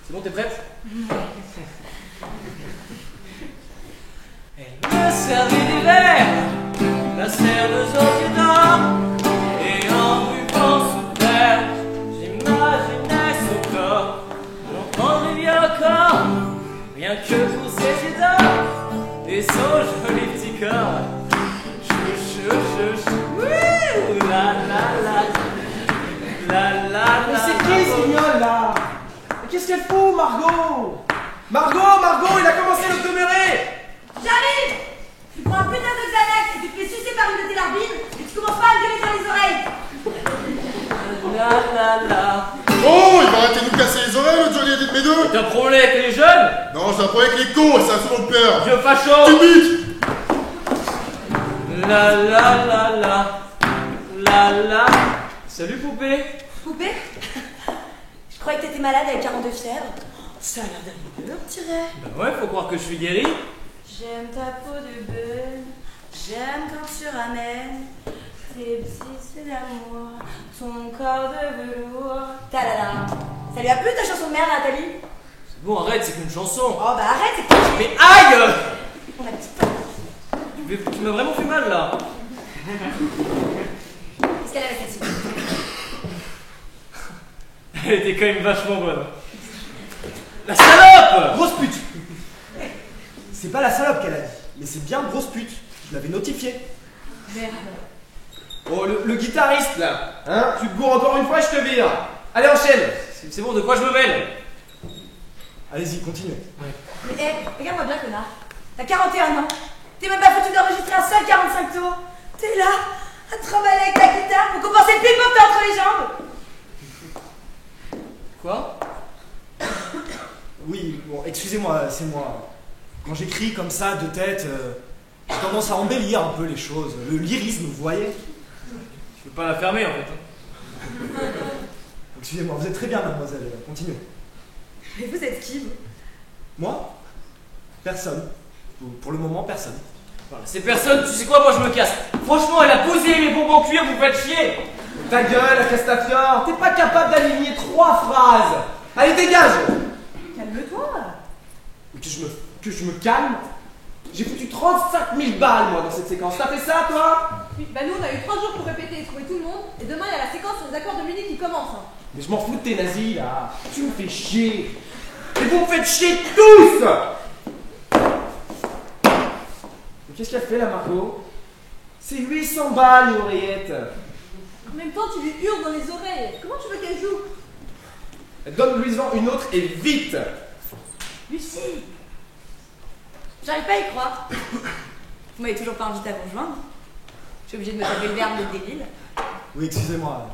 [SPEAKER 14] C'est bon, t'es prête? Elle me servit des verres, la serveuse aux yeux d'or. Et en buvant ce verre, j'imaginais son corps. J'en prendrais bien encore, rien que pour ses yeux d'or et son joli petit corps. Ouh, la la la. La la la.
[SPEAKER 9] Mais c'est qui ce guignol là? Qu'est-ce qu'elle fout, Margot?
[SPEAKER 4] Margot, il a commencé le demeurer.
[SPEAKER 11] J'arrive! Tu prends un putain de Xanax et tu te fais sucer par une de tes larbines et tu commences pas à me gueuler dans les oreilles!
[SPEAKER 6] Oh, il va arrêter de nous casser les oreilles, le Johnny Hallyday de mes deux.
[SPEAKER 14] T'as un problème avec les jeunes?
[SPEAKER 6] Non, j'ai un problème avec les cons, et ça a souvent le peur.
[SPEAKER 14] Vieux facho!
[SPEAKER 6] Tu piques.
[SPEAKER 14] La. Salut poupée.
[SPEAKER 11] Poupée? Je croyais que t'étais malade avec 42 fièvre. Ça a l'air d'aller mieux, on dirait.
[SPEAKER 14] Bah ouais, faut croire que je suis guéri.
[SPEAKER 11] J'aime ta peau de bœuf, j'aime quand tu ramènes tes petits yeux d'amour, ton corps de velours. Ta-da-da. Ça lui a plu ta chanson de merde, Nathalie?
[SPEAKER 14] C'est bon, arrête, c'est qu'une chanson.
[SPEAKER 11] Oh bah arrête, c'est que...
[SPEAKER 14] Mais aïe!
[SPEAKER 11] On a petit...
[SPEAKER 14] Tu m'as vraiment fait mal là.
[SPEAKER 11] Qu'est-ce qu'elle avait cette fille?
[SPEAKER 14] Elle était quand même vachement bonne. La salope!
[SPEAKER 9] Grosse pute! C'est pas la salope qu'elle a dit, mais c'est bien grosse pute. Je l'avais notifié.
[SPEAKER 11] Merde.
[SPEAKER 4] Oh, le guitariste là, hein? Tu te bourres encore une fois, je te vire. Allez, enchaîne.
[SPEAKER 14] C'est bon, de quoi je me mêle?
[SPEAKER 9] Allez-y, continuez.
[SPEAKER 11] Mais hé, regarde-moi bien, connard. T'as 41 ans. T'es même pas foutu d'enregistrer un seul 45 tours. T'es là, à te trimballer avec ta guitare pour compenser le pipeau que t'as entre les jambes.
[SPEAKER 14] Quoi?
[SPEAKER 9] Oui, bon, excusez-moi, c'est moi. Quand j'écris comme ça, de tête, j'ai tendance à embellir un peu les choses. Le lyrisme, vous voyez?
[SPEAKER 14] Je peux pas la fermer en fait.
[SPEAKER 9] Excusez-moi, vous êtes très bien, mademoiselle. Continuez.
[SPEAKER 11] Mais vous êtes qui, vous?
[SPEAKER 9] Moi? Personne. Pour le moment, personne.
[SPEAKER 14] Voilà, c'est personne, tu sais quoi, moi je me casse. Franchement, elle a posé les bonbons en cuir, vous faites chier.
[SPEAKER 4] Ta gueule, Castafiore, t'es pas capable d'aligner 3 phrases. Allez, dégage.
[SPEAKER 11] Calme-toi.
[SPEAKER 4] Que je me calme? J'ai foutu 35 000 balles, moi, dans cette séquence. T'as fait ça, toi?
[SPEAKER 5] Oui, bah nous on a eu 3 jours pour répéter et trouver tout le monde, et demain il y a la séquence sur les accords de Munich qui commence. Hein.
[SPEAKER 4] Mais je m'en fous de tes nazis, là. Tu me fais chier. Et vous me faites chier tous. Mais qu'est-ce qu'elle fait, la Margot? C'est 800 balles, une oreillette.
[SPEAKER 5] En même temps, tu lui hurles dans les oreilles. Comment tu veux qu'elle joue?
[SPEAKER 4] Donne-lui-en une autre et vite.
[SPEAKER 11] Lucie! J'arrive pas à y croire. Vous m'avez toujours pas invité à vous rejoindre. Je suis obligée de me taper le verbe de débile.
[SPEAKER 9] Oui, excusez-moi.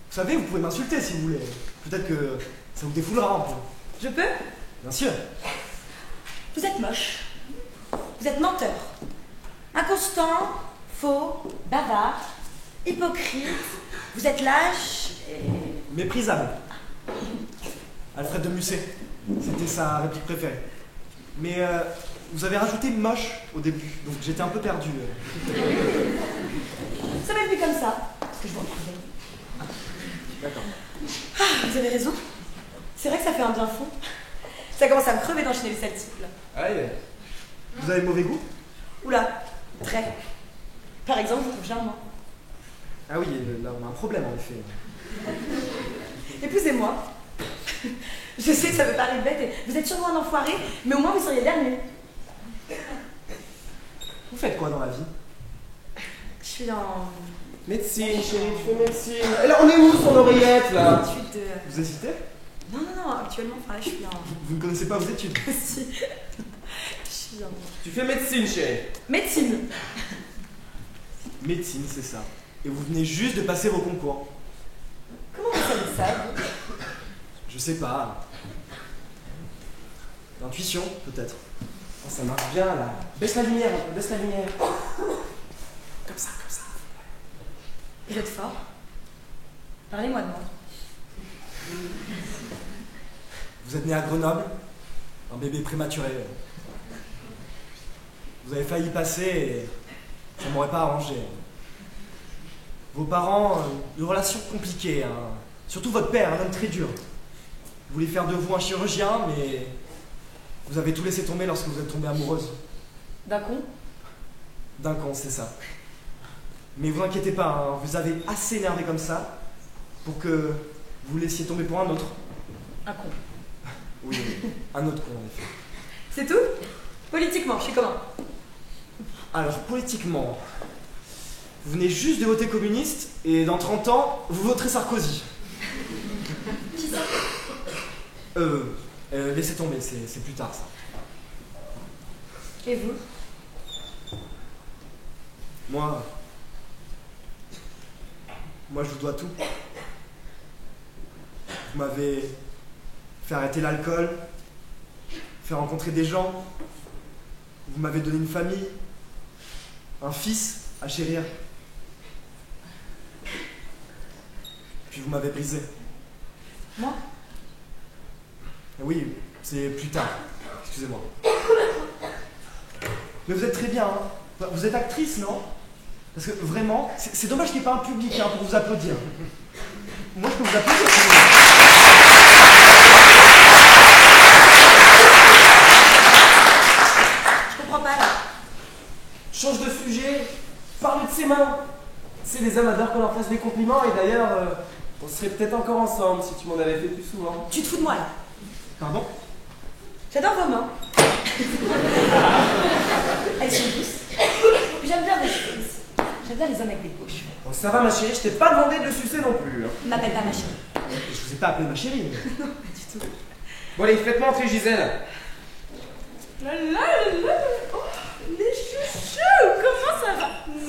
[SPEAKER 9] Vous savez, vous pouvez m'insulter si vous voulez. Peut-être que ça vous défoulera un peu.
[SPEAKER 11] Je peux?
[SPEAKER 9] Bien sûr.
[SPEAKER 11] Vous êtes moche. Vous êtes menteur. Inconstant, faux, bavard, hypocrite. Vous êtes lâche et...
[SPEAKER 9] Méprisable. Alfred de Musset. C'était sa réplique préférée. Mais vous avez rajouté moche au début, donc j'étais un peu perdu.
[SPEAKER 11] Ça m'est venu comme ça, parce que je vous retrouvais.
[SPEAKER 9] D'accord.
[SPEAKER 11] Ah, vous avez raison. C'est vrai que ça fait un bien fou. Ça commence à me crever d'enchaîner les sales types, là.
[SPEAKER 9] Allez. Vous avez mauvais goût?
[SPEAKER 11] Oula, très. Par exemple, je vous trouve charmant.
[SPEAKER 9] Ah oui, là on a un problème en effet.
[SPEAKER 11] Épousez-moi. Je sais que ça peut paraître bête et vous êtes sûrement un enfoiré, mais au moins vous seriez dernier.
[SPEAKER 9] Vous faites quoi dans la vie?
[SPEAKER 11] Je suis en...
[SPEAKER 4] Médecine, chérie, tu fais médecine. Et là, on est où, son oreillette, là?
[SPEAKER 11] études de...
[SPEAKER 9] Vous hésitez?
[SPEAKER 11] Non, actuellement, enfin là, je suis en...
[SPEAKER 9] Vous ne connaissez pas vos études?
[SPEAKER 11] Si. Je suis en...
[SPEAKER 4] Tu fais médecine, chérie.
[SPEAKER 11] Médecine.
[SPEAKER 9] Médecine, c'est ça. Et vous venez juste de passer vos concours.
[SPEAKER 11] Comment vous savez ça, vous?
[SPEAKER 9] Je sais pas. L'intuition, peut-être.
[SPEAKER 4] Oh, ça marche bien, là. Baisse la lumière, un peu, baisse la lumière.
[SPEAKER 11] Comme ça. Vous êtes fort. Parlez-moi de moi.
[SPEAKER 9] Vous êtes né à Grenoble, un bébé prématuré. Vous avez failli passer et ça m'aurait pas arrangé. Vos parents, une relation compliquée, hein. Surtout votre père, un homme très dur. Vous voulez faire de vous un chirurgien, mais vous avez tout laissé tomber lorsque vous êtes tombée amoureuse.
[SPEAKER 11] D'un con?
[SPEAKER 9] D'un con, c'est ça. Mais vous inquiétez pas, hein, vous avez assez énervé comme ça pour que vous laissiez tomber pour un autre.
[SPEAKER 11] Un con.
[SPEAKER 9] Oui, un autre con en effet.
[SPEAKER 11] C'est tout? Politiquement, je suis comment?
[SPEAKER 9] Alors, politiquement, vous venez juste de voter communiste et dans 30 ans, vous voterez Sarkozy.
[SPEAKER 11] Qui ça?
[SPEAKER 9] laissez tomber, c'est plus tard ça.
[SPEAKER 11] Et vous?
[SPEAKER 9] Moi, je vous dois tout. Vous m'avez fait arrêter l'alcool, fait rencontrer des gens. Vous m'avez donné une famille, un fils à chérir. Puis vous m'avez brisé.
[SPEAKER 11] Moi?
[SPEAKER 9] Oui, c'est plus tard. Excusez-moi. Mais vous êtes très bien, hein. Vous êtes actrice, non? Parce que vraiment, c'est dommage qu'il n'y ait pas un public hein, pour vous applaudir. Moi, je peux vous applaudir.
[SPEAKER 11] Je comprends pas là.
[SPEAKER 4] Change de sujet, parle de ses mains. C'est les hommes adorent qu'on leur fasse des compliments et d'ailleurs, on serait peut-être encore ensemble si tu m'en avais fait plus souvent.
[SPEAKER 11] Tu te fous de moi là?
[SPEAKER 9] Pardon?
[SPEAKER 11] J'adore vos mains. Elles sont douces. Puis j'aime bien les cheveux. J'aime bien les hommes avec des beaux cheveux.
[SPEAKER 4] Bon, ça va ma chérie, je t'ai pas demandé de le sucer non plus. Hein.
[SPEAKER 11] Ne m'appelle pas ma chérie.
[SPEAKER 9] Je vous ai pas appelé ma chérie.
[SPEAKER 11] Non, pas du tout.
[SPEAKER 4] Bon allez, faites-moi entrer Gisèle.
[SPEAKER 5] Oh, les chouchous, comment ça va? Vous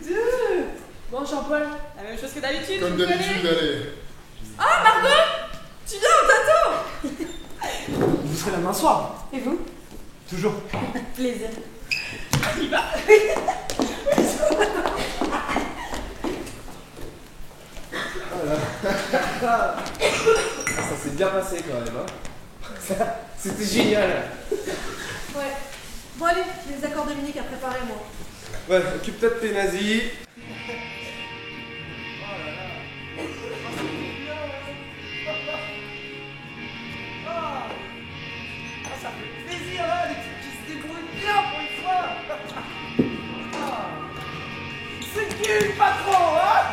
[SPEAKER 5] deux. Bon, Jean-Paul, la même chose que d'habitude.
[SPEAKER 6] Comme d'habitude, allez.
[SPEAKER 5] Ah, Margot, tu viens, on t'attend.
[SPEAKER 9] Vous serez là demain soir.
[SPEAKER 11] Et vous?
[SPEAKER 9] Toujours.
[SPEAKER 11] Plaisir.
[SPEAKER 5] On y va.
[SPEAKER 4] Ça s'est bien passé quand même. Hein. C'était génial.
[SPEAKER 5] Ouais. Bon, allez, j'ai les accords Dominique à préparer, moi.
[SPEAKER 4] Ouais, occupe-toi de tes nazis.
[SPEAKER 14] Ça fait plaisir, hein, les trucs qui se débrouillent bien pour une fois. C'est qui le patron, hein?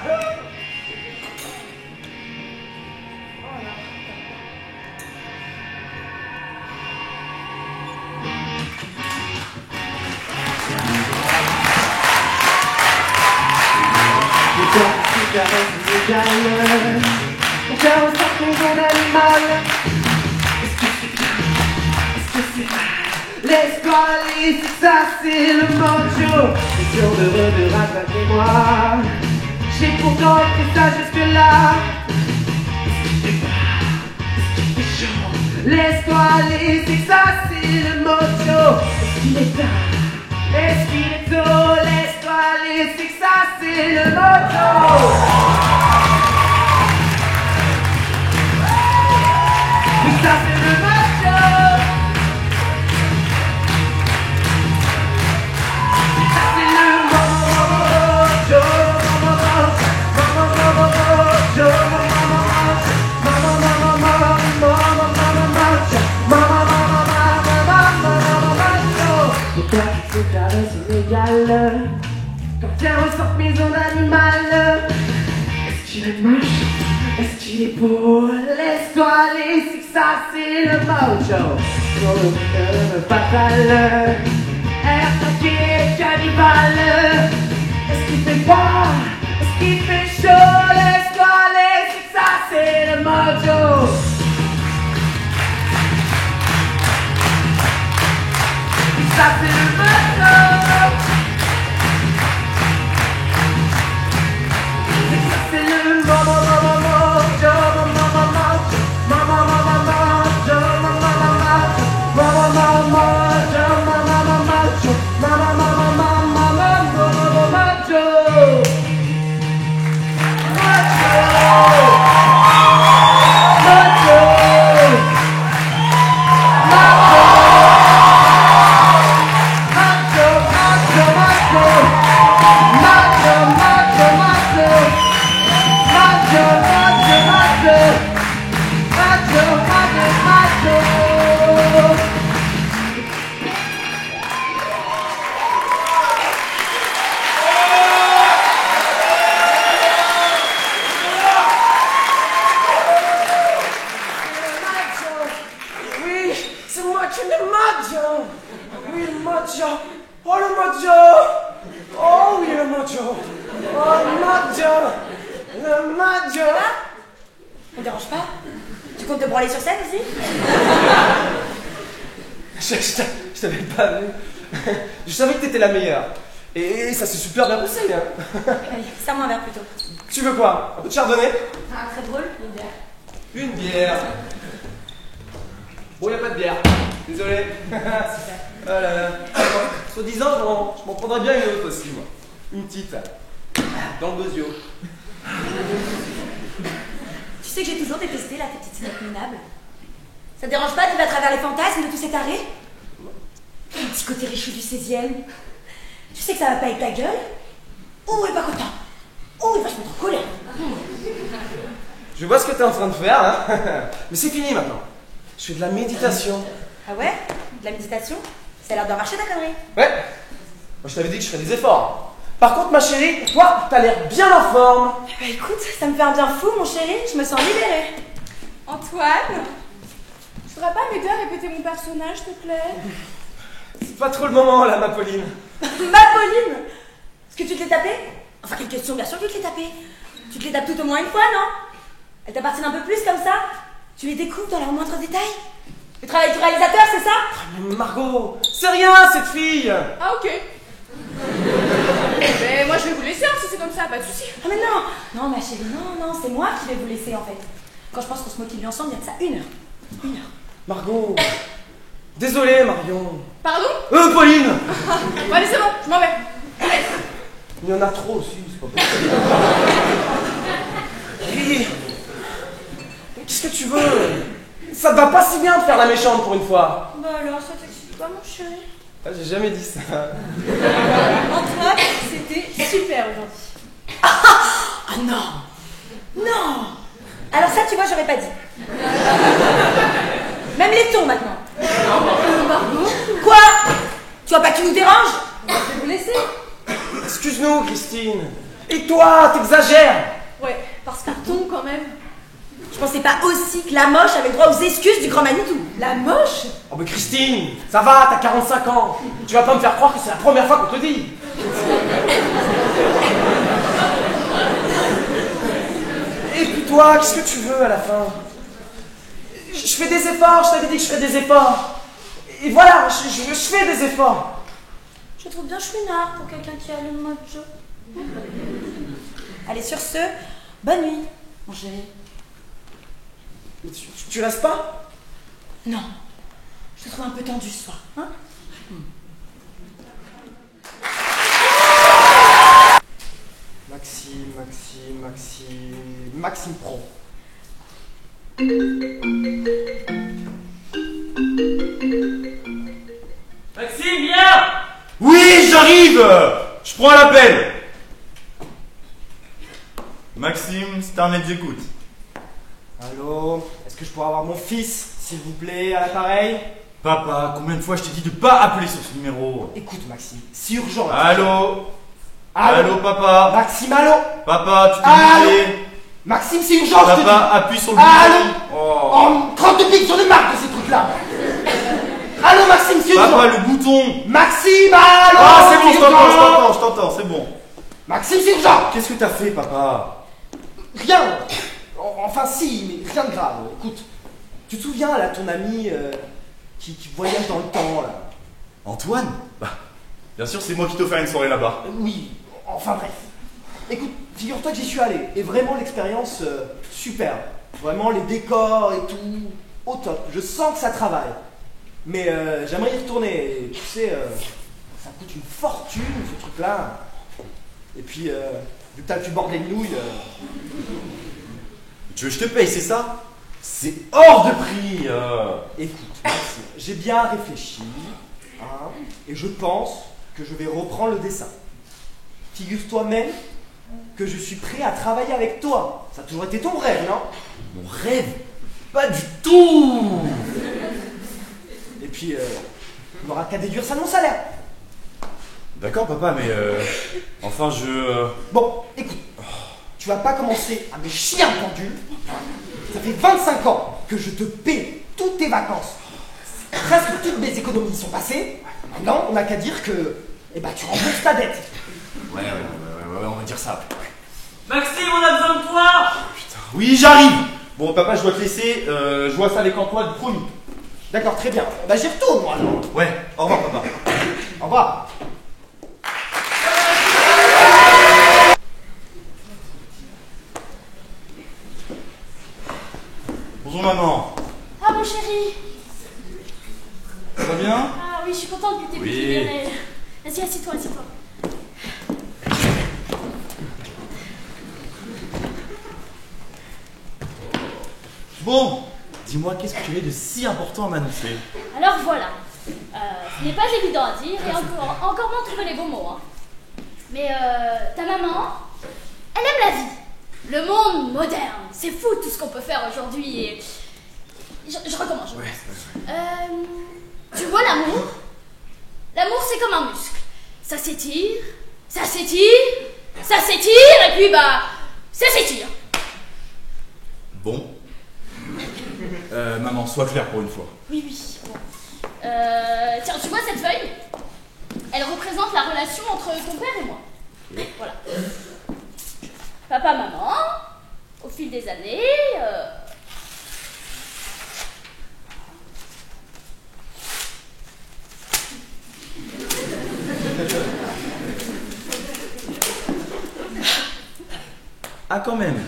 [SPEAKER 13] Mon cœur ressort mon nom d'animal. Laisse-toi aller, c'est ça, c'est le mojo. C'est sûr de rattraper moi. J'ai pourtant fait ça jusque-là. Laisse-toi aller, c'est ça, c'est le mojo. Est-ce qu'il est tard? Est-ce qu'il est tôt? Laisse-toi aller, c'est ça, c'est le mojo. Mais ça, c'est le mojo. Quand tiens ressort mes ondes animales. Est-ce qu'il est moche? Est-ce qu'il est beau? Laisse-toi aller, c'est que ça c'est le mojo. Fatal, air taqué, cannibale. Est-ce qu'il fait froid? Est-ce qu'il fait chaud? Laisse-toi aller, c'est que ça c'est le mojo. Ça c'est le mojo. C'est le mojo.
[SPEAKER 11] On dérange pas? Tu comptes te branler sur scène aussi?
[SPEAKER 9] Je t'avais pas vu. Je savais que t'étais la meilleure. Et ça s'est super bien passé, hein.
[SPEAKER 11] Allez, serre-moi un verre plutôt.
[SPEAKER 9] Tu veux quoi? Un peu de chardonnay?
[SPEAKER 11] Ah, très drôle, une bière.
[SPEAKER 9] Une bière. Bon, y a pas de bière. Désolé. Oh là là. Soi-disant, je m'en prendrais bien une autre aussi, moi. Une petite, là. Dans le bosio.
[SPEAKER 11] Tu sais que j'ai toujours détesté la petite cinéma minable. Ça te dérange pas de vivre à travers les fantasmes de tous ces tarés? Un petit côté riche du 16e. Tu sais que ça va pas être ta gueule? Ou il est pas content? Ou il va se mettre en colère?
[SPEAKER 9] Je vois ce que t'es en train de faire, là. Mais c'est fini maintenant. Je fais de la méditation.
[SPEAKER 11] Ah ouais? De la méditation? Ça a l'air de marcher ta connerie.
[SPEAKER 9] Ouais. Moi, je t'avais dit que je ferais des efforts. Par contre, ma chérie, toi, t'as l'air bien en forme.
[SPEAKER 11] Bah écoute, ça me fait un bien fou, mon chéri. Je me sens libérée.
[SPEAKER 5] Antoine, tu voudrais pas m'aider à répéter mon personnage, s'il te plaît?
[SPEAKER 9] C'est pas trop le moment, là, ma Pauline.
[SPEAKER 11] Ma Pauline? Est-ce que tu te l'es tapé? Enfin, quelle question, bien sûr que tu te l'es tapé. Tu te les tapes tout au moins une fois, non? Elles t'appartiennent un peu plus comme ça? Tu les découvres dans leurs moindres détails? Tu travailles avec le réalisateur, c'est ça?
[SPEAKER 9] Mais Margot, c'est rien, cette fille.
[SPEAKER 5] Ah, ok. Mais moi, je vais vous laisser, hein, si c'est comme ça, pas de soucis.
[SPEAKER 11] Ah, mais non! Non, ma chérie, non, c'est moi qui vais vous laisser, en fait. Quand je pense qu'on se motive ensemble, il y a de ça une heure. Une heure.
[SPEAKER 9] Margot. Désolé, Marion.
[SPEAKER 5] Pardon?
[SPEAKER 9] Pauline.
[SPEAKER 5] Bon, allez, c'est bon, je m'en vais. Allez.
[SPEAKER 9] Il y en a trop aussi, c'est pas possible. Hey, qu'est-ce que tu veux? Ça te va pas si bien de faire la méchante pour une fois.
[SPEAKER 11] Bah alors, ça t'excite pas, mon chéri?
[SPEAKER 9] Ah, j'ai jamais dit ça.
[SPEAKER 5] Antoine, c'était super aujourd'hui.
[SPEAKER 11] Ah non! Non! Alors ça, tu vois, j'aurais pas dit. Même les tons, maintenant.
[SPEAKER 5] Margot?
[SPEAKER 11] Quoi? Tu vois pas que tu nous déranges?
[SPEAKER 5] Je vais vous laisser.
[SPEAKER 9] Excuse-nous, Christine. Et toi, t'exagères.
[SPEAKER 5] Ouais, parce qu'un ton, quand même.
[SPEAKER 11] Je pensais pas aussi que la moche avait le droit aux excuses du grand Manitou.
[SPEAKER 5] La moche?
[SPEAKER 9] Oh mais Christine, ça va, t'as 45 ans. Tu vas pas me faire croire que c'est la première fois qu'on te dit. Et puis toi, qu'est-ce que tu veux à la fin? Je fais des efforts, je t'avais dit que je ferais des efforts. Et voilà, je fais des efforts.
[SPEAKER 11] Je trouve bien chouinard pour quelqu'un qui a le mojo. Allez, sur ce, bonne nuit, mon chéri.
[SPEAKER 9] Tu restes pas?
[SPEAKER 11] Non. Je te trouve un peu tendu ce soir, hein?
[SPEAKER 9] Maxime Pro.
[SPEAKER 14] Maxime, viens!
[SPEAKER 8] Oui, j'arrive! Je prends l'appel. Maxime, Starnet, j'écoute.
[SPEAKER 9] Allô? Est-ce que je pourrais avoir mon fils, s'il vous plaît, à l'appareil?
[SPEAKER 8] Papa, combien de fois je t'ai dit de pas appeler sur ce numéro?
[SPEAKER 9] Écoute, Maxime, c'est urgent.
[SPEAKER 8] Allô? Allô, papa?
[SPEAKER 9] Maxime, allô?
[SPEAKER 8] Papa, tu t'es
[SPEAKER 9] Allô?
[SPEAKER 8] muté?
[SPEAKER 9] Maxime, c'est urgent, je te dis.
[SPEAKER 8] Papa, appuie sur le
[SPEAKER 9] Allô?
[SPEAKER 8] bouton. Oh.
[SPEAKER 9] 30 de pique sur les marques de ces trucs-là. Allô, Maxime, c'est urgent.
[SPEAKER 8] Papa, le bouton.
[SPEAKER 9] Maxime, allô?
[SPEAKER 8] Ah, c'est bon, je
[SPEAKER 9] urgent.
[SPEAKER 8] t'entends, c'est bon.
[SPEAKER 9] Maxime, c'est urgent.
[SPEAKER 8] Qu'est-ce que t'as fait, papa?
[SPEAKER 9] Rien. Enfin, si, mais rien de grave. Écoute, tu te souviens, là, ton ami qui voyage dans le temps, là?
[SPEAKER 8] Antoine? Bah, bien sûr, c'est moi qui t'ai offert une soirée là-bas.
[SPEAKER 9] Oui, enfin bref. Écoute, figure-toi que j'y suis allé, et vraiment l'expérience, super. Vraiment les décors et tout, au top. Je sens que ça travaille. Mais j'aimerais y retourner, et tu sais, ça coûte une fortune, ce truc-là. Et puis, vu que t'as le cul bord des nouilles...
[SPEAKER 8] Tu veux que je te paye, c'est ça? C'est hors de prix.
[SPEAKER 9] Écoute, Maxime, j'ai bien réfléchi, hein, et je pense que je vais reprendre le dessin. Figure-toi même que je suis prêt à travailler avec toi. Ça a toujours été ton rêve, non?
[SPEAKER 8] Mon rêve? Pas du tout.
[SPEAKER 9] Et puis, on n'aura qu'à déduire ça de mon salaire.
[SPEAKER 8] D'accord, papa, mais enfin,
[SPEAKER 9] Bon, écoute, tu vas pas commencer à me chier un pendule. Ça fait 25 ans que je te paie toutes tes vacances. Presque toutes mes économies sont passées. Maintenant, on n'a qu'à dire que, eh ben, tu rembourses ta dette.
[SPEAKER 8] Ouais, on va dire ça.
[SPEAKER 14] Maxime, on a besoin de toi!
[SPEAKER 8] Oui, j'arrive.
[SPEAKER 10] Bon, papa, je dois te laisser. Je vois ça avec Antoine, promis.
[SPEAKER 4] D'accord, très bien. Bah j'y retourne moi alors.
[SPEAKER 10] Ouais, au revoir, papa.
[SPEAKER 4] Au revoir.
[SPEAKER 8] Bonjour maman.
[SPEAKER 7] Ah mon chéri.
[SPEAKER 8] Ça va bien?
[SPEAKER 7] Ah oui, je suis contente que t'aies pu te libérer. Vas-y, assis-toi, assis-toi.
[SPEAKER 8] Bon, dis-moi, qu'est-ce que tu avais de si important à m'annoncer?
[SPEAKER 7] Alors voilà. Ce n'est pas évident à dire et encore moins trouver les bons mots. Hein. Mais ta maman, elle aime la vie. Le monde moderne. C'est fou tout ce qu'on peut faire aujourd'hui. Et... Je recommence. Tu vois l'amour? L'amour, c'est comme un muscle. Ça s'étire, ça s'étire, ça s'étire, et puis bah, ça s'étire.
[SPEAKER 8] Bon. Maman, sois claire pour une fois.
[SPEAKER 7] Oui, oui. Bon. Tiens, tu vois cette feuille? Elle représente la relation entre ton père et moi. Voilà. Papa, maman, au fil des années...
[SPEAKER 8] Ah, quand même.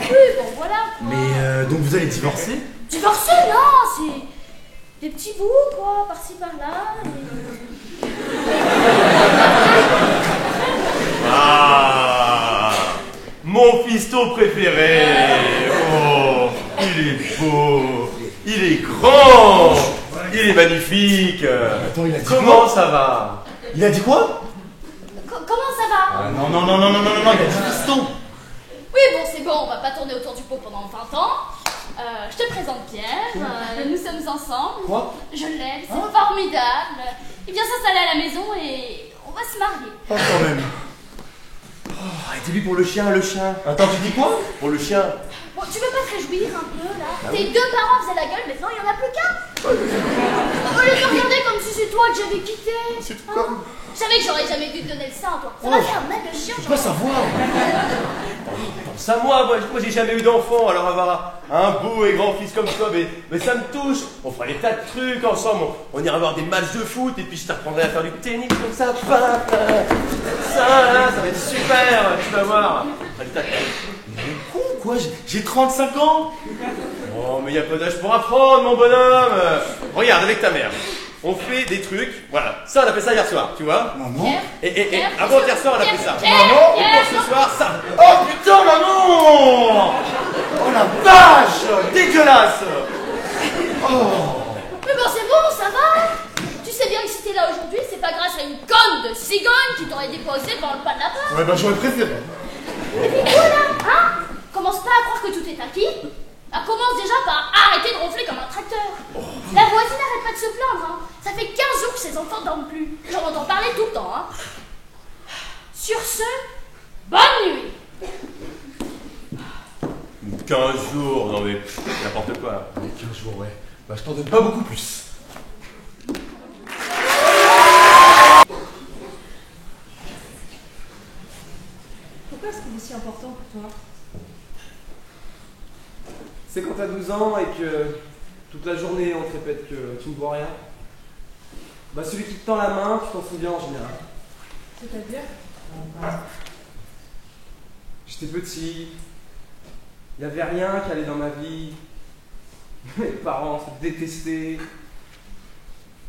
[SPEAKER 7] Oui, bon, voilà. Quoi.
[SPEAKER 8] Mais donc vous allez divorcer?
[SPEAKER 7] Divorcer, non, c'est des petits bouts, quoi, par-ci, par-là. Et...
[SPEAKER 10] Ah, mon fiston préféré. Oh, il est beau, il est grand, il est magnifique.
[SPEAKER 8] Attends, il a dit
[SPEAKER 10] comment
[SPEAKER 8] quoi?
[SPEAKER 10] Ça va?
[SPEAKER 8] Il a dit quoi?
[SPEAKER 7] Comment ça va?
[SPEAKER 8] Ah, non, il a dit fiston.
[SPEAKER 7] Oui, bon, c'est bon, on va pas tourner autour du pot pendant 20 ans. Je te présente Pierre, nous sommes ensemble.
[SPEAKER 8] Quoi?
[SPEAKER 7] Je l'aime, c'est formidable. Il vient s'installer à la maison et on va se marier.
[SPEAKER 8] Oh, quand même.
[SPEAKER 10] Oh, arrêtez-lui pour le chien.
[SPEAKER 8] Attends, tu dis quoi?
[SPEAKER 10] Pour le chien.
[SPEAKER 7] Bon, tu veux pas te réjouir un peu, là?
[SPEAKER 10] Ah
[SPEAKER 7] Tes
[SPEAKER 10] oui.
[SPEAKER 7] deux parents faisaient la gueule, maintenant il y en a plus qu'un. Au lieu de me regarder comme si c'est toi que j'avais quitté. Hein? Je savais que j'aurais jamais dû te donner le sein, toi. Ça m'a fait un mal de chien.
[SPEAKER 10] Je peux pas savoir. Pense à moi j'ai jamais eu d'enfant, alors avoir un beau et grand fils comme toi, mais ça me touche. On fera des tas de trucs ensemble, on ira voir des matchs de foot, et puis je t'apprendrai à faire du tennis comme ça, ça va être super, tu vas voir. On fera des tas de trucs.
[SPEAKER 8] Con, quoi? J'ai 35 ans.
[SPEAKER 10] Oh, mais il y a pas d'âge pour apprendre, mon bonhomme. Regarde, avec ta mère. On fait des trucs, voilà. Ça, on a fait ça hier soir, tu vois?
[SPEAKER 8] Maman.
[SPEAKER 10] Et avant hier soir, on a fait ça.
[SPEAKER 8] Maman.
[SPEAKER 10] Et pour ce soir, ça.
[SPEAKER 8] Oh putain, maman! Oh la vache! Dégueulasse! Oh!
[SPEAKER 7] Mais bon, c'est bon, ça va. Tu sais bien que si t'es là aujourd'hui, c'est pas grâce à une conne de cigogne qui t'aurait déposé devant le pas de la part.
[SPEAKER 6] Ouais, bah j'aurais préféré.
[SPEAKER 7] Et puis quoi là, hein? Commence pas à croire que tout est acquis. Bah, commence déjà par arrêter de ronfler comme un tracteur. La voisine n'arrête pas de se plaindre, hein. Ça fait 15 jours que ses enfants dorment plus. J'en entends parler tout le temps, hein. Sur ce, bonne nuit.
[SPEAKER 10] 15 jours, non mais n'importe quoi.
[SPEAKER 8] 15 jours, ouais. Bah je t'en donne pas beaucoup plus.
[SPEAKER 5] Pourquoi est-ce qu'il est si important pour toi?
[SPEAKER 9] C'est quand t'as 12 ans et que toute la journée on te répète que tu ne vois rien. Bah celui qui te tend la main, tu t'en souviens en général.
[SPEAKER 5] C'est-à-dire?
[SPEAKER 9] J'étais petit, il n'y avait rien qui allait dans ma vie. Mes parents se détestaient.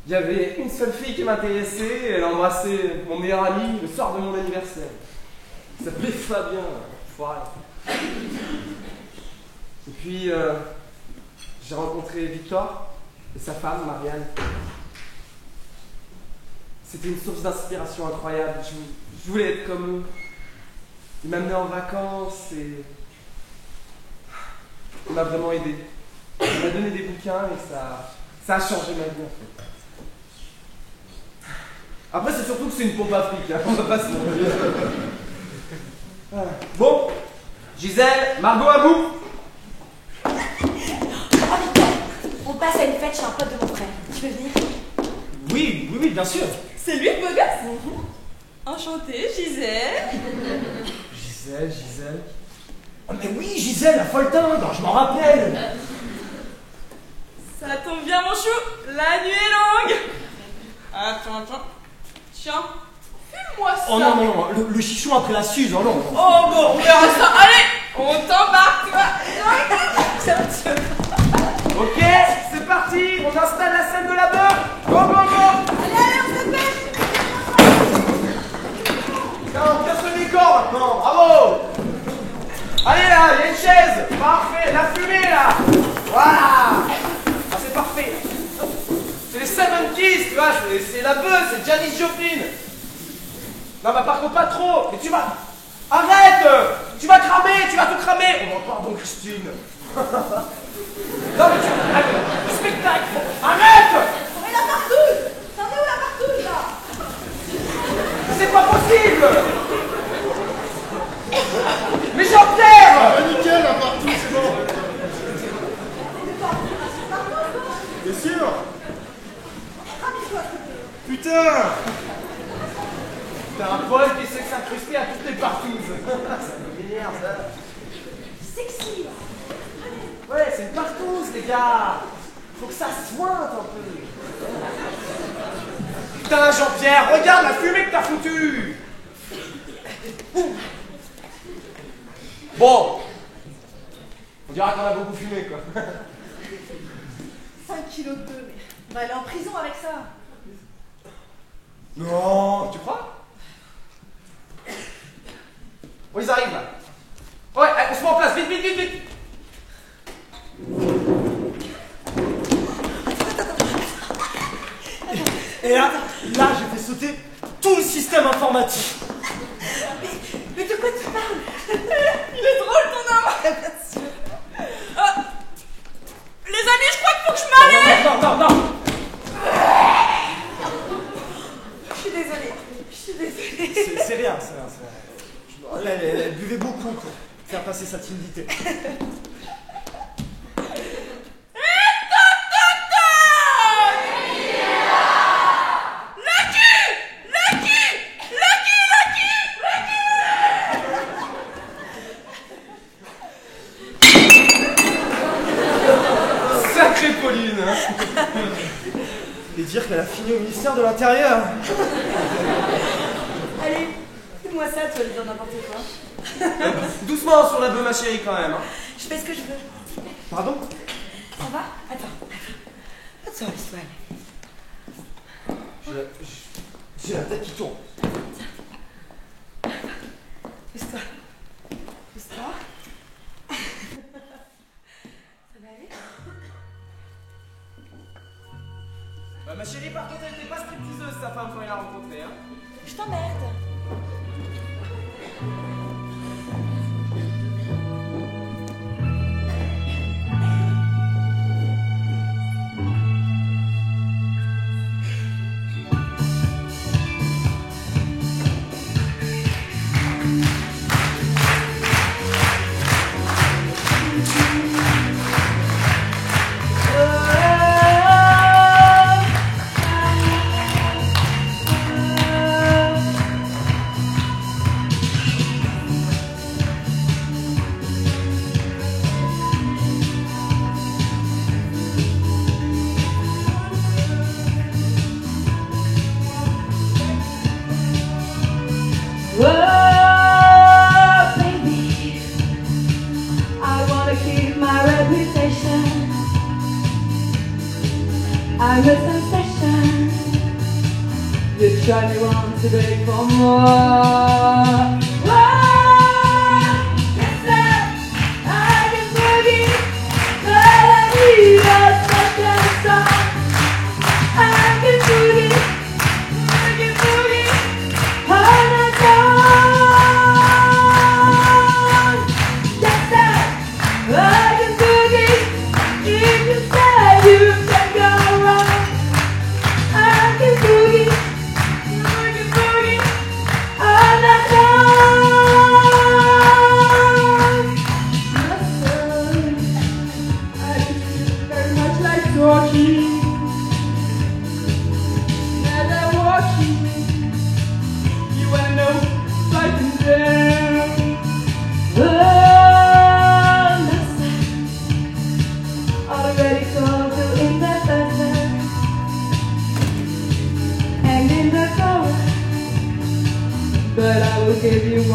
[SPEAKER 9] Il y avait une seule fille qui m'intéressait, elle embrassait mon meilleur ami le soir de mon anniversaire. Il s'appelait Fabien, foiré. Et puis, j'ai rencontré Victoire et sa femme, Marianne. C'était une source d'inspiration incroyable. Je voulais être comme eux. Ils m'amenaient en vacances et il m'a vraiment aidé. Il m'a donné des bouquins et ça a changé ma vie en fait. Après, c'est surtout que c'est une pompe à fric, hein, on va pas se mentir. Bon, Gisèle, Margot à vous.
[SPEAKER 11] On passe à une fête chez un pote de mon frère. Tu veux venir?
[SPEAKER 9] Oui, bien sûr.
[SPEAKER 5] C'est lui le beau gosse? Enchantée, Gisèle.
[SPEAKER 9] Gisèle. Oh, mais oui, Gisèle, la folle dingue, je m'en rappelle.
[SPEAKER 5] Ça tombe bien, mon chou, la nuit est longue. Attends. Tiens, fume-moi ça.
[SPEAKER 9] Oh non, le chichon après la Suze, oh non.
[SPEAKER 5] Oh bon, on verra ça. Allez, on t'embarque, toi.
[SPEAKER 4] Ok, c'est parti, on installe la scène de la beurre. Go.
[SPEAKER 5] Allez, on se dépêche.
[SPEAKER 4] Tiens, on casse le décor maintenant, bravo. Allez là, il y a une chaise. Parfait, la fumée là. Voilà. Ah, c'est parfait. C'est les 70s, tu vois, c'est la buzz, c'est Janis Joplin. Non, bah par contre, pas trop. Mais tu vas... Arrête. Tu vas cramer, tu vas tout cramer. Oh, pardon, Christine. Non, mais tu... Spectacle. Arrête.
[SPEAKER 5] Mais la partouze. T'en es où la partouze, là?
[SPEAKER 4] C'est pas possible. Mais j'enterre.
[SPEAKER 6] Ah, nickel, là, partout, c'est bon. T'es sûr? Putain.
[SPEAKER 4] T'as un Paul qui sait s'incruster à toutes les partouzes. Ça m'énerve, ça.
[SPEAKER 5] Sexy, là.
[SPEAKER 4] Ouais, c'est une partouze, les gars. Faut que ça se pointe un peu. Putain, Jean-Pierre, regarde la fumée que t'as foutue. Bon. On dira qu'on a beaucoup fumé, quoi.
[SPEAKER 5] 5 kilos de bœuf, mais on va aller en prison avec ça.
[SPEAKER 4] Non, tu crois? Oh, ils arrivent, là. Ouais, on se met en place, vite.
[SPEAKER 9] Et là, j'ai fait sauter tout le système informatique.
[SPEAKER 5] Mais de quoi tu parles? Il est drôle ton homme. Bien sûr. Les amis, je crois qu'il faut que je m'arrête.
[SPEAKER 9] Non.
[SPEAKER 5] Je suis désolée.
[SPEAKER 9] C'est rien. Elle buvait beaucoup pour faire passer sa timidité.
[SPEAKER 4] Sacrée Pauline.
[SPEAKER 9] Et dire qu'elle a fini au ministère de l'Intérieur.
[SPEAKER 11] Allez, fais-moi ça, tu vas lui dire n'importe quoi.
[SPEAKER 4] Doucement sur la bœuf, ma chérie, quand même.
[SPEAKER 11] Je fais ce que je veux.
[SPEAKER 9] Pardon?
[SPEAKER 11] Ça va? Attends. Attends, laisse-toi aller.
[SPEAKER 9] J'ai la tête qui tourne.
[SPEAKER 11] Pousse-toi. Ça va aller?
[SPEAKER 4] Bah, ma chérie, par contre, elle était pas stripteaseuse, sa femme, quand il l'a rencontrée, hein.
[SPEAKER 11] Je t'emmerde.
[SPEAKER 13] Whoa, baby, I wanna keep my reputation. I'm a sensation. You try me once to beg for more. Whoa, yes sir, I can boogie, but I need a second song. I can boogie, all night long. Yes sir, I can boogie. If you say you can go wrong, I can boogie, all night long. Yes sir, I can feel very much like talking, never walking. You ain't no fighting down. Oh.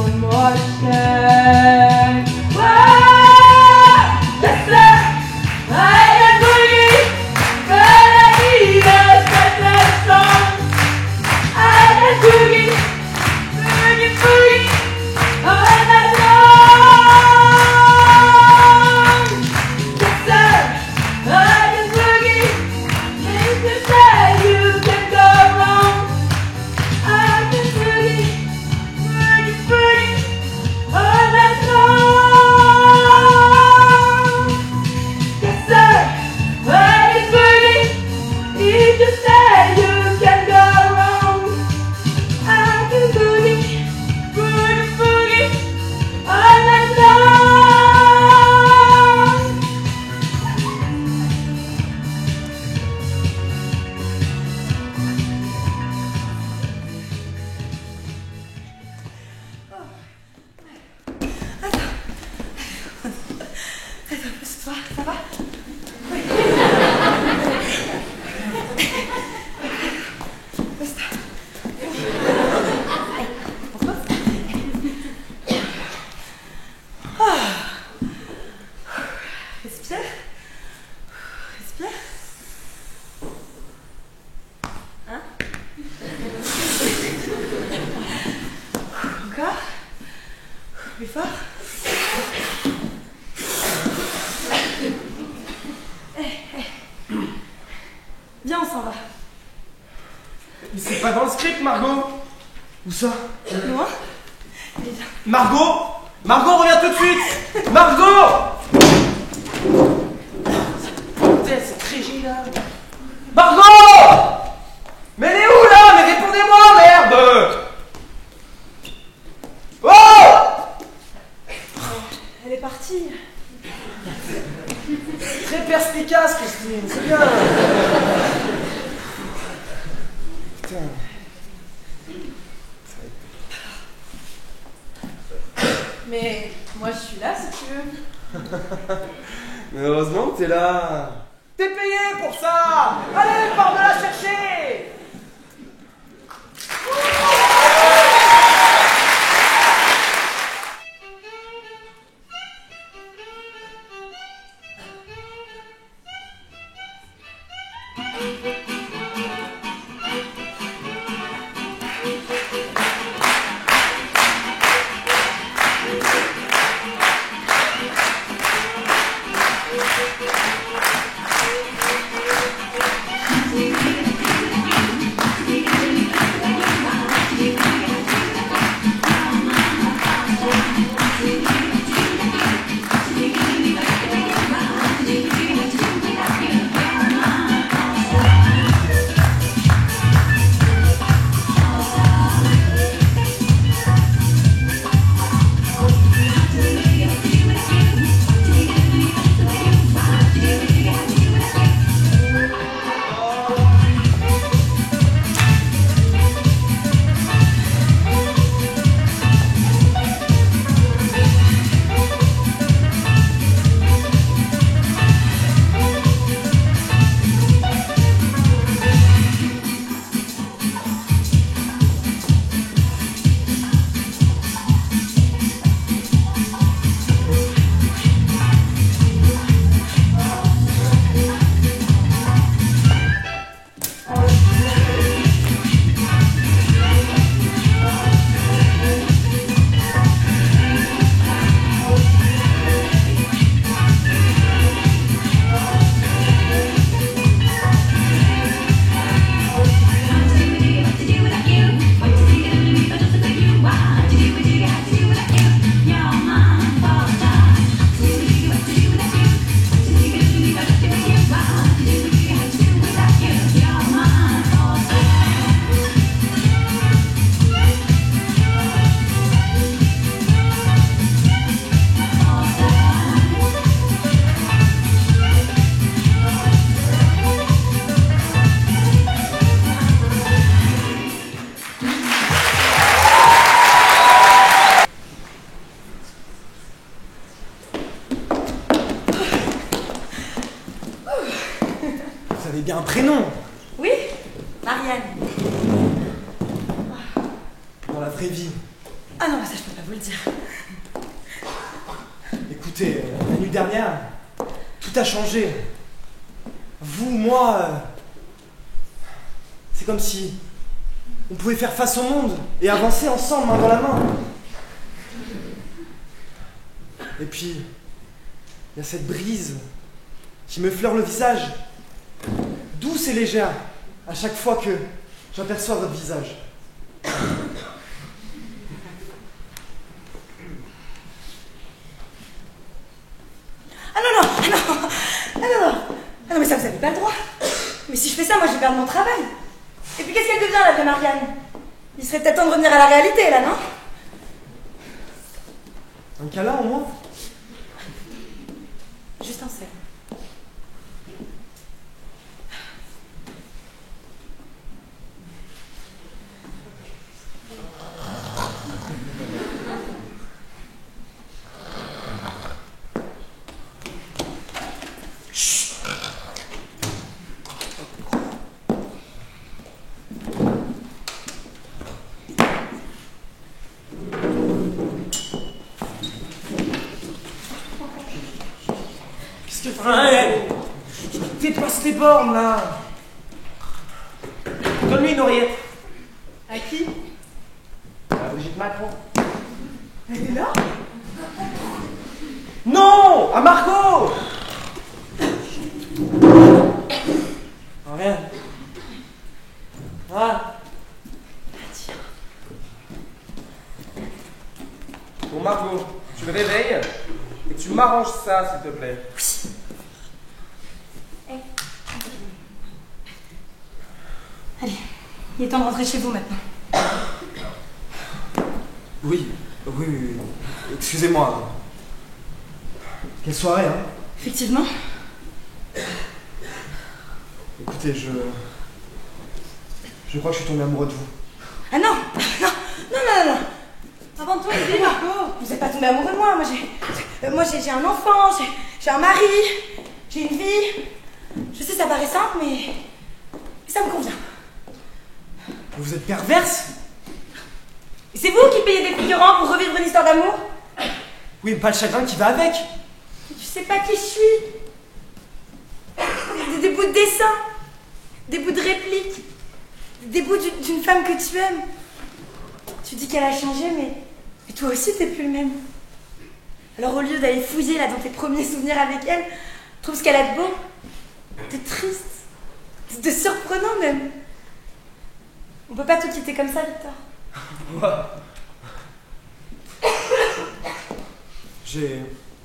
[SPEAKER 13] one more chance. Whoa, yes sir, I am boogie, but I need a special song. I am boogie, boogie, boogie, all night long. Yes sir, I am boogie, if you say you can go wrong. I can boogie, boogie, boogie, all night long. Yes sir, I can boogie, if you say you can go wrong. I can boogie, boogie, boogie, all night long.
[SPEAKER 11] Ça va? Respire. Respire. Hein? Encore. Plus fort. Viens, on s'en va.
[SPEAKER 4] Mais c'est pas dans le script, Margot. Où ça?
[SPEAKER 11] Loin.
[SPEAKER 4] Margot! Margot, reviens tout de suite! Margot! Putain, c'est très gênant. Margot! Mais elle est où là? Mais répondez-moi, merde! Oh!
[SPEAKER 11] Elle est partie.
[SPEAKER 4] Très perspicace, Christine, c'est bien. Putain.
[SPEAKER 11] Mais moi je suis là si tu veux.
[SPEAKER 4] Mais heureusement que t'es là. T'es payé pour ça! Allez, pars me la chercher!
[SPEAKER 9] bien un prénom.
[SPEAKER 11] Oui, Marianne.
[SPEAKER 9] Dans la vraie vie,
[SPEAKER 11] Ah non, ça je peux pas vous le dire.
[SPEAKER 9] Écoutez, la nuit dernière, tout a changé. Vous, moi, c'est comme si on pouvait faire face au monde et avancer ensemble, main dans la main. Et puis, il y a cette brise qui me fleure le visage, douce et légère, à chaque fois que j'aperçois votre visage.
[SPEAKER 11] Ah non, non, ah non, ah non, non, ah non, mais ça vous avez pas le droit. Mais si je fais ça, moi je vais perdre mon travail. Et puis qu'est-ce qu'elle devient, la vraie Marianne? Il serait peut-être temps de revenir à la réalité, là, non?
[SPEAKER 9] Un câlin au moins?
[SPEAKER 11] Juste un seul.
[SPEAKER 4] Ouais. Dépasse les bornes là. Donne-lui une oreillette.
[SPEAKER 11] À qui?
[SPEAKER 4] À Brigitte Macron.
[SPEAKER 11] Elle est là?
[SPEAKER 4] Non, à Margot. Rien. Voilà. Bon Margot, tu me réveilles et tu m'arranges ça s'il te plaît.
[SPEAKER 11] Allez, il est temps de rentrer chez vous maintenant.
[SPEAKER 9] Oui, oui, oui, oui. Excusez-moi. Quelle soirée, hein?
[SPEAKER 11] Effectivement.
[SPEAKER 9] Écoutez, je crois que je suis tombé amoureux de vous.
[SPEAKER 11] Ah non, non, non, non, non. Avant toi, dis Margot, vous n'êtes pas tombé amoureux de moi. Moi, j'ai un enfant, j'ai un mari, j'ai une vie. Je sais, ça paraît simple, mais ça me convient.
[SPEAKER 9] Vous êtes perverse?
[SPEAKER 11] Et c'est vous qui payez des figurants pour revivre une histoire d'amour?
[SPEAKER 9] Oui, mais pas le chagrin qui va avec.
[SPEAKER 11] Mais tu sais pas qui je suis. Des bouts de dessin, des bouts de répliques, des bouts d'une femme que tu aimes. Tu dis qu'elle a changé, mais toi aussi t'es plus le même. Alors au lieu d'aller fouiller là dans tes premiers souvenirs avec elle, trouve ce qu'elle a de beau, de triste, de surprenant même. On peut pas tout quitter comme ça, Victor.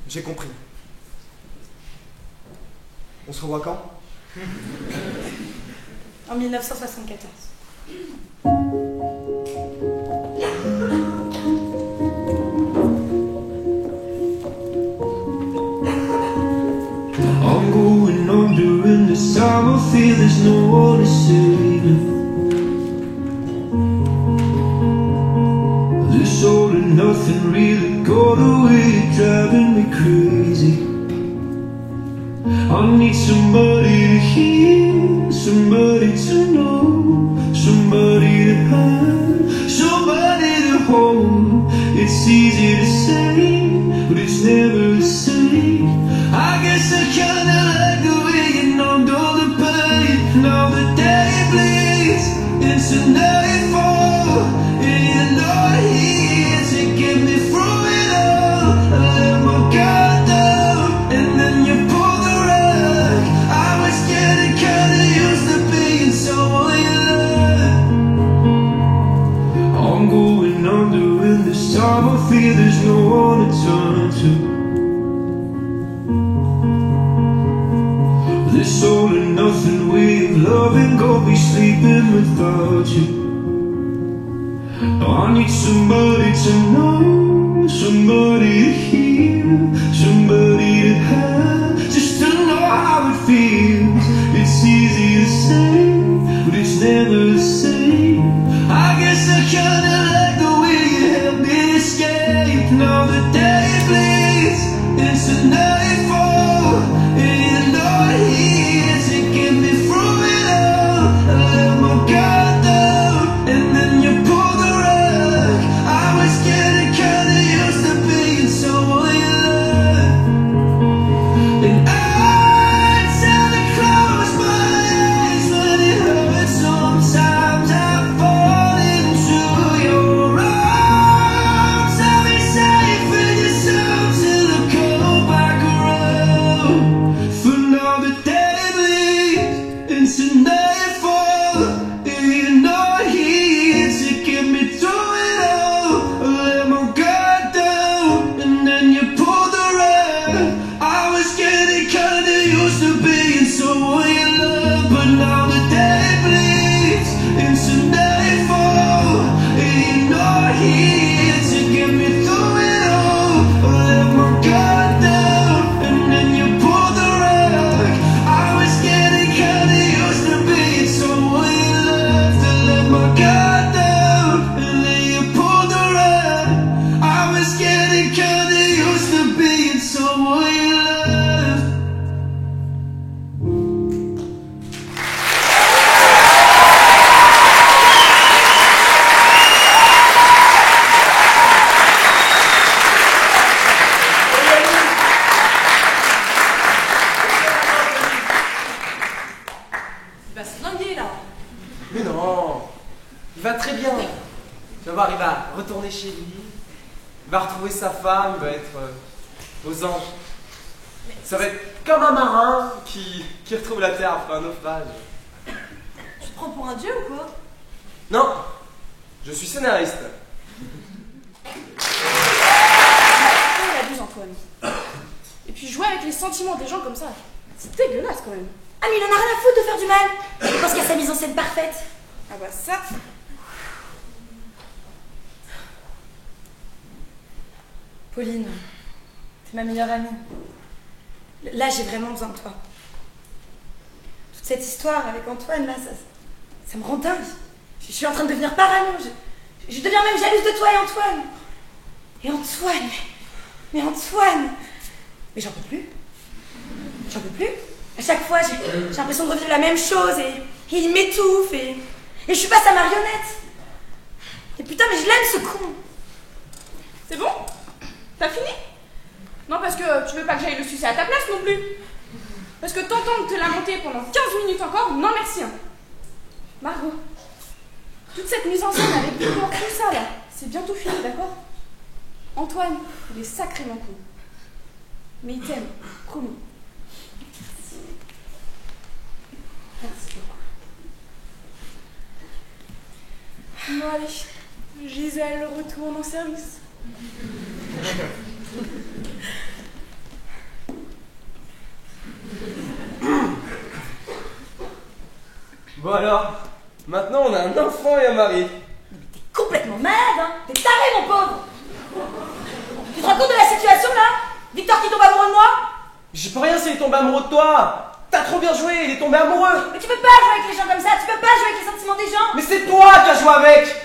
[SPEAKER 9] J'ai compris. On se revoit quand?
[SPEAKER 11] En 1974.
[SPEAKER 15] I'm going under and this time I feel there's no one to save me. This all and nothing really got away, driving me crazy. I need somebody to hear, somebody to know, somebody to have, somebody to hold. It's easy to say, but it's never the same. I guess I kinda like the way you numbed all the pain. Now the day bleeds into nightfall, and you're not here to get me through it all. I let my guard down, and then you pull the rug. I was getting kinda used to being someone you love. I'm going under, and this time I feel there's no one to turn to. This all and nothing way of loving, got me sleeping without you. I need somebody to know, somebody to hear, somebody to have, just to know how it feels. It's easy to say, but it's never the same. I guess I kinda like the way you help me escape. Now the day bleeds into nightfall, and you're not here to get me through it all. I let my guard down, and then you pull the rug. I was scared. into nightfall. You're not here to get me through it all. I let my guard down and then you pulled the rug. I was getting kinda used to being someone you love, but now the day bleeds into nightfall. You're not here to get me through it all. I let my guard down and then you pulled the rug. I was getting kinda used to being someone you love. To let my guard down and then you pulled the rug. I was getting kinda used to being someone you love.
[SPEAKER 5] Il va se flinguer là.
[SPEAKER 4] Mais non, il va très bien. Tu vas voir, il va retourner chez lui, il va retrouver sa femme, il va être aux anges. Ça va être comme un marin qui retrouve la terre après un naufrage.
[SPEAKER 5] Tu te prends pour un dieu ou quoi?
[SPEAKER 4] Non, je suis scénariste.
[SPEAKER 16] Il abuse, Antoine. Et puis jouer avec les sentiments des gens comme ça, c'est dégueulasse quand même.
[SPEAKER 11] Ah mais il en a rien à foutre de faire du mal. Je pense qu'il y a sa mise en scène parfaite.
[SPEAKER 16] Ah bah ça.
[SPEAKER 11] Pauline, t'es ma meilleure amie. Là, j'ai vraiment besoin de toi. Toute cette histoire avec Antoine, là, ça me rend dingue. Je suis en train de devenir parano. Je deviens même jalouse de toi et Antoine. Et Antoine, mais Antoine. Mais j'en peux plus. J'en peux plus. À chaque fois, j'ai l'impression de revivre la même chose et il m'étouffe et je suis pas sa marionnette. Et putain, mais je l'aime ce con.
[SPEAKER 16] C'est bon? T'as fini? Non, parce que tu veux pas que j'aille le sucer à ta place non plus. Parce que t'entendre te lamenter pendant 15 minutes encore, non merci. Hein. Margot, toute cette mise en scène avec Victor, tout ça là, c'est bientôt fini, d'accord? Antoine, il est sacrément con. Mais il t'aime, promis. Merci beaucoup. Bon allez, Gisèle retourne en service.
[SPEAKER 4] Bon alors, maintenant on a un enfant et un mari.
[SPEAKER 11] T'es complètement malade, hein? T'es taré, mon pauvre. Tu te rends compte de la situation, là? Victor qui tombe amoureux de moi?
[SPEAKER 4] J'y peux rien s'il est tombé amoureux de toi. T'as trop bien joué, il est tombé amoureux.
[SPEAKER 11] Mais tu peux pas jouer avec les gens comme ça, tu peux pas jouer avec les sentiments des gens.
[SPEAKER 4] Mais c'est toi qui as joué avec.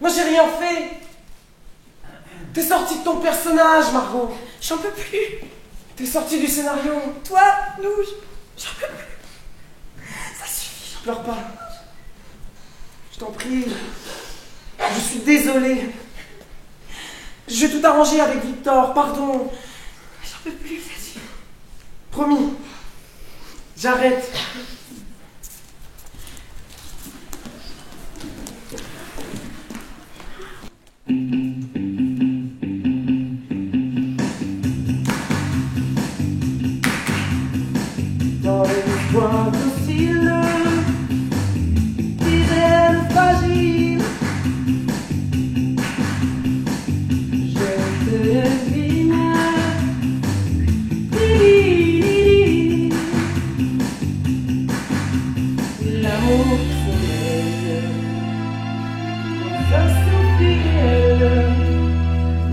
[SPEAKER 4] Moi j'ai rien fait. T'es sorti de ton personnage, Margot.
[SPEAKER 11] J'en peux plus.
[SPEAKER 4] T'es sorti du scénario.
[SPEAKER 11] Toi, nous, j'en peux plus. Ça suffit.
[SPEAKER 4] Pleure pas. Je t'en prie. Je suis désolé. Je vais tout arranger avec Victor, pardon.
[SPEAKER 11] J'en peux plus, ça suffit.
[SPEAKER 4] Promis. J'arrête.
[SPEAKER 13] Dans les coins dociles, des ailes fragiles, je te devine. L'amour sommeille, ça suffit.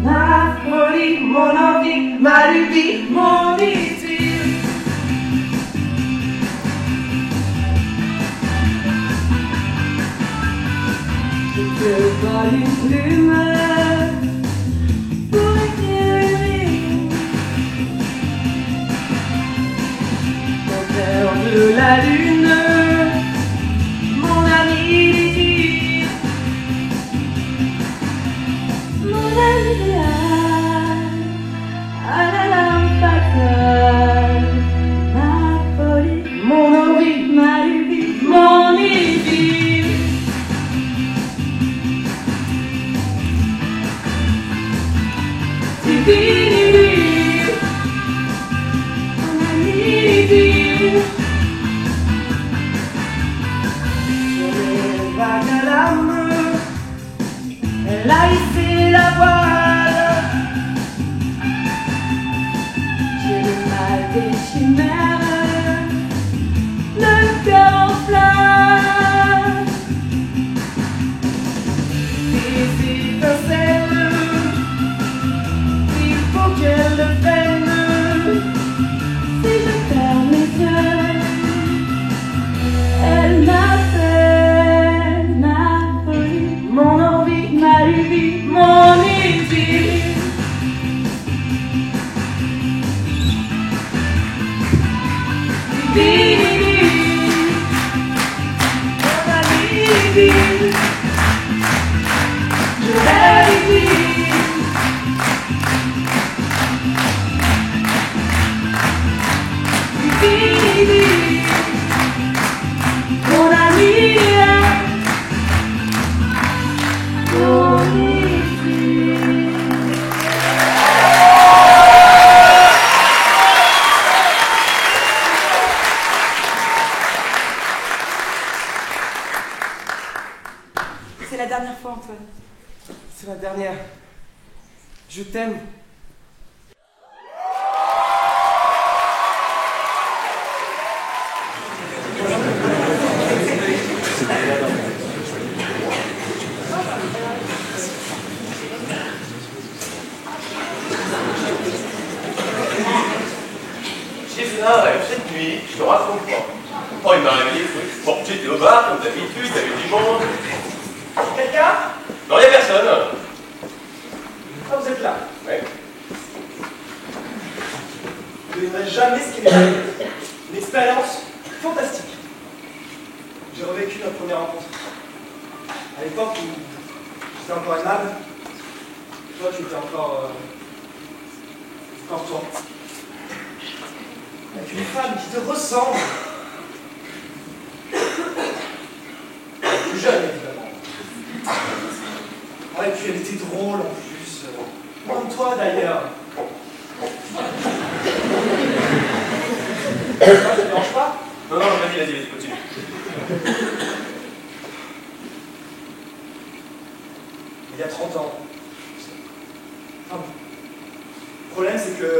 [SPEAKER 13] Ma folie, mon envie, ma lubie, mon désir. Je te vole une plume pour éclairer au cœur de la lune, mon ami désir, mon ami idéal, à la lampe fatale, ma folie, mon envie, ma lubie, mon désir. vivre, je vais vivre. Vivi, mon ami, mon
[SPEAKER 11] C'est la dernière fois, Antoine.
[SPEAKER 4] C'est la dernière. Je t'aime.
[SPEAKER 10] J'ai fait un rêve cette nuit, je te raconte pas. Oh, il m'a réveillé, bon, j'étais au bar, comme d'habitude, il y avait du monde.
[SPEAKER 4] Quelqu'un?
[SPEAKER 10] Non, il n'y a personne.
[SPEAKER 4] Ah, vous êtes là.
[SPEAKER 10] Ouais.
[SPEAKER 4] Vous ne devinerez jamais ce qui m'est arrivé. Une expérience fantastique. J'ai revécu notre première rencontre. À l'époque où j'étais encore aimable, toi tu étais encore toi. Avec une femme qui te ressemble. Plus jeune évidemment. Ah, et puis elle était drôle en plus. Comme toi d'ailleurs. Ça te dérange pas?
[SPEAKER 10] Non, non, vas-y, continue.
[SPEAKER 4] Il y a 30 ans. Enfin, le problème, c'est que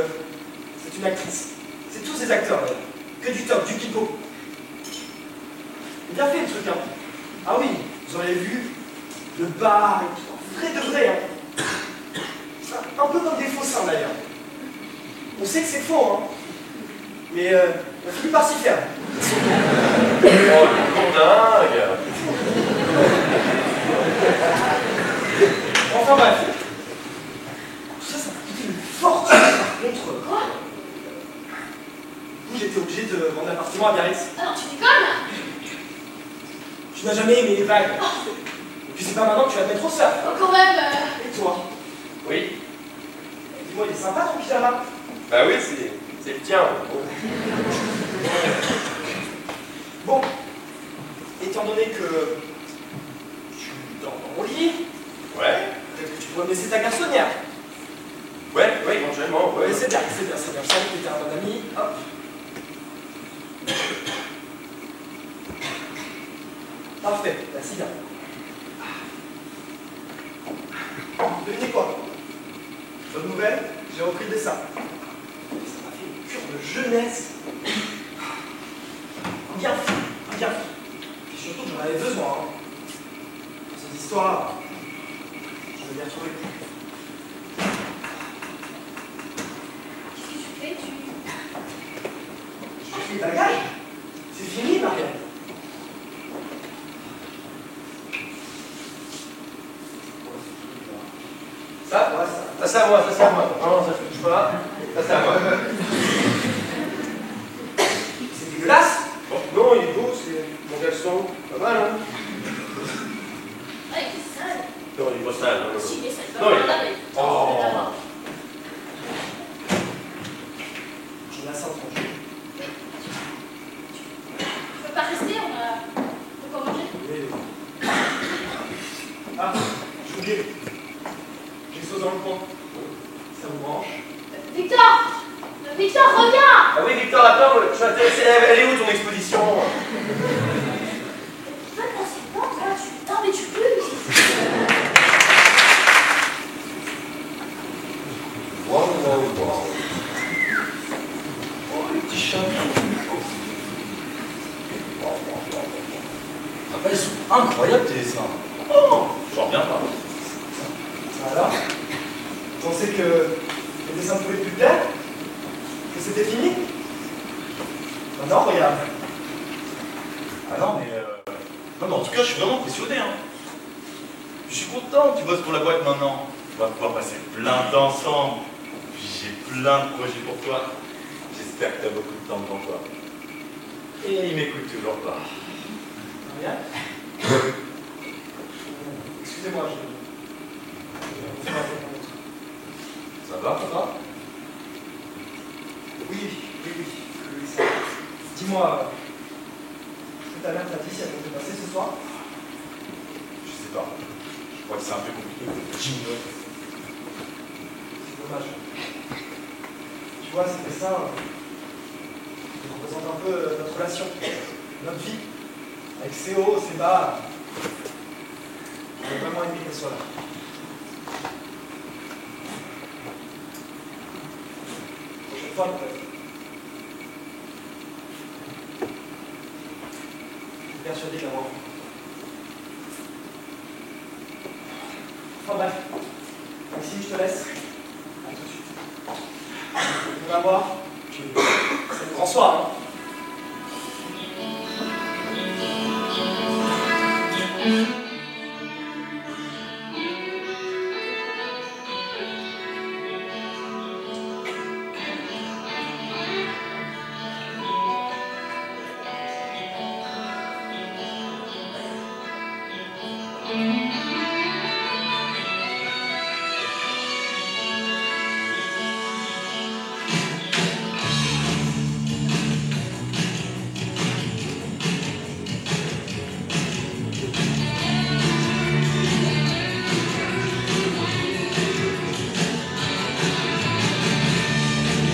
[SPEAKER 4] c'est une actrice. C'est tous ces acteurs, là. Que du top, du pipeau. Bien fait, le truc, hein. Ah oui, vous auriez vu le bar et tout. Vrai de vrai, hein. Un peu comme des faux seins, d'ailleurs. On sait que c'est faux, hein. Mais on finit par s'y faire.
[SPEAKER 10] Oh, le con dingue.
[SPEAKER 4] Enfin bref. Tout ça m'a coûté une fortune par contre.
[SPEAKER 7] Quoi?
[SPEAKER 4] Du coup, j'étais obligé de vendre l'appartement à Biarritz.
[SPEAKER 7] Alors tu déconnes?
[SPEAKER 4] Tu n'as jamais aimé les vagues. Et puis c'est pas maintenant que tu vas te mettre au surf.
[SPEAKER 7] Oh, quand même.
[SPEAKER 4] Et toi?
[SPEAKER 10] Oui.
[SPEAKER 4] Dis-moi, il est sympa ton pyjama?
[SPEAKER 10] Bah oui, c'est le tien.
[SPEAKER 4] Bon. Étant donné que tu dors dans mon lit,
[SPEAKER 10] Ouais.
[SPEAKER 4] peut-être que tu pourrais me laisser ta garçonnière.
[SPEAKER 10] Ouais, éventuellement, ouais.
[SPEAKER 4] C'est bien. Je savais que t'étais un bon ami. Hop. Parfait, bah c'est bien. Devinez quoi? Bonne nouvelle, j'ai repris le dessin. Ça m'a fait une cure de jeunesse. Bien fait, bien fait. Et surtout que j'en avais besoin. Hein. Cette histoire, je vais bien retrouver.
[SPEAKER 7] Qu'est-ce que tu fais?
[SPEAKER 4] Je fais les bagages. C'est fini, Marianne.
[SPEAKER 10] Ça, c'est à moi, ça c'est à moi. Non, ça je touche pas. Ça c'est à moi.
[SPEAKER 4] C'est dégueulasse.
[SPEAKER 10] Bon, non, il est beau, c'est mon garçon. Pas mal, hein.
[SPEAKER 7] Ouais, il est sale.
[SPEAKER 10] Non, il est pas sale. Non,
[SPEAKER 7] Si, il est sale.
[SPEAKER 10] non, il est...
[SPEAKER 7] Oh.
[SPEAKER 4] J'en ai assez entendu.
[SPEAKER 7] Tu peux pas rester, on va manger.
[SPEAKER 4] Ah, j'ai oublié. J'ai quelque chose dans le coin. Ça vous branche?
[SPEAKER 7] Victor! Victor, reviens!
[SPEAKER 10] Ah oui, Victor, attends, je suis intéressé. Elle est où ton exposition?
[SPEAKER 7] Tu vas te passer le temps, toi, tu... Non, mais tu peux.
[SPEAKER 10] Wow. Oh, les petits chats. Après, ils sont incroyables tes dessins. Oh, j'en reviens pas.
[SPEAKER 4] Alors, vous pensez que le dessin ne pouvait plus plaire? Que c'était fini? Ben non, regarde.
[SPEAKER 10] Ah non, mais non, mais en tout cas, je suis vraiment impressionné. Hein. Je suis content que tu bosses pour la boîte maintenant. On va pouvoir passer plein de temps ensemble. Puis j'ai plein de projets pour toi. J'espère que tu as beaucoup de temps devant toi. Et il m'écoute toujours pas.
[SPEAKER 4] Marianne?
[SPEAKER 9] Excusez-moi,
[SPEAKER 10] Ça va?
[SPEAKER 9] Ça va? Oui, ça va. Dis-moi, est-ce que ta mère t'a dit si elle comptait passer ce soir?
[SPEAKER 10] Je sais pas. Je crois que c'est un peu compliqué.
[SPEAKER 9] C'est dommage. Tu vois, c'était ça. Ça représente un peu notre relation, notre vie. Avec ses hauts, ses bas. J'ai vraiment aimé qu'elle soit là. Prochaine fois, peut-être. Je suis persuadé d'avoir. Enfin bref. Maxime, je te laisse. À tout de suite. On va voir. C'est le grand soir, hein.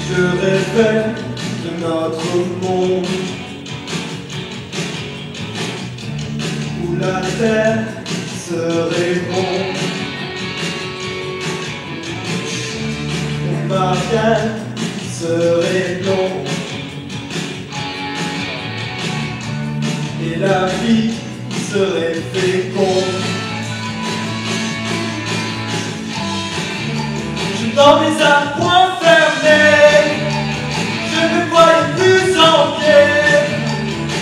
[SPEAKER 15] Je rêvais de notre monde où la terre serait ronde, où Marianne serait blonde et la vie serait féconde. Je dormais à point fermé, je ne voyais plus en pied,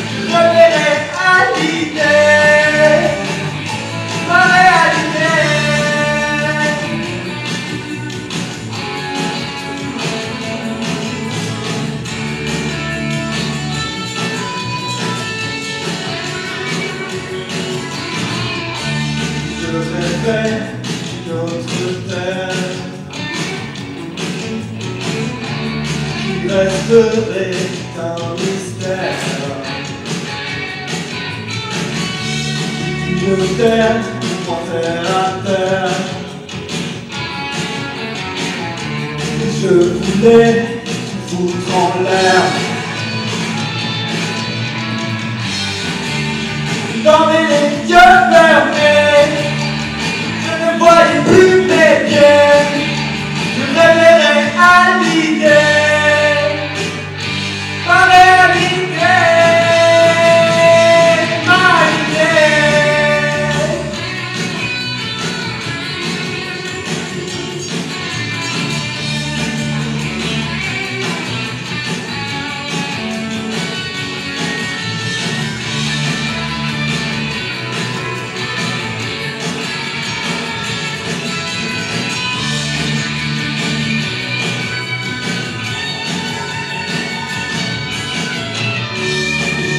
[SPEAKER 15] je revenais à l'idée, ma réalité. Je rêvais d'une autre terre qui resterait un mystère, une terre en terre à terre. Je voulais foutre en l'air. Dormais les yeux fermés, je ne voyais plus mes pieds, je réveillerais à l'idée, ma réalité, ma idée.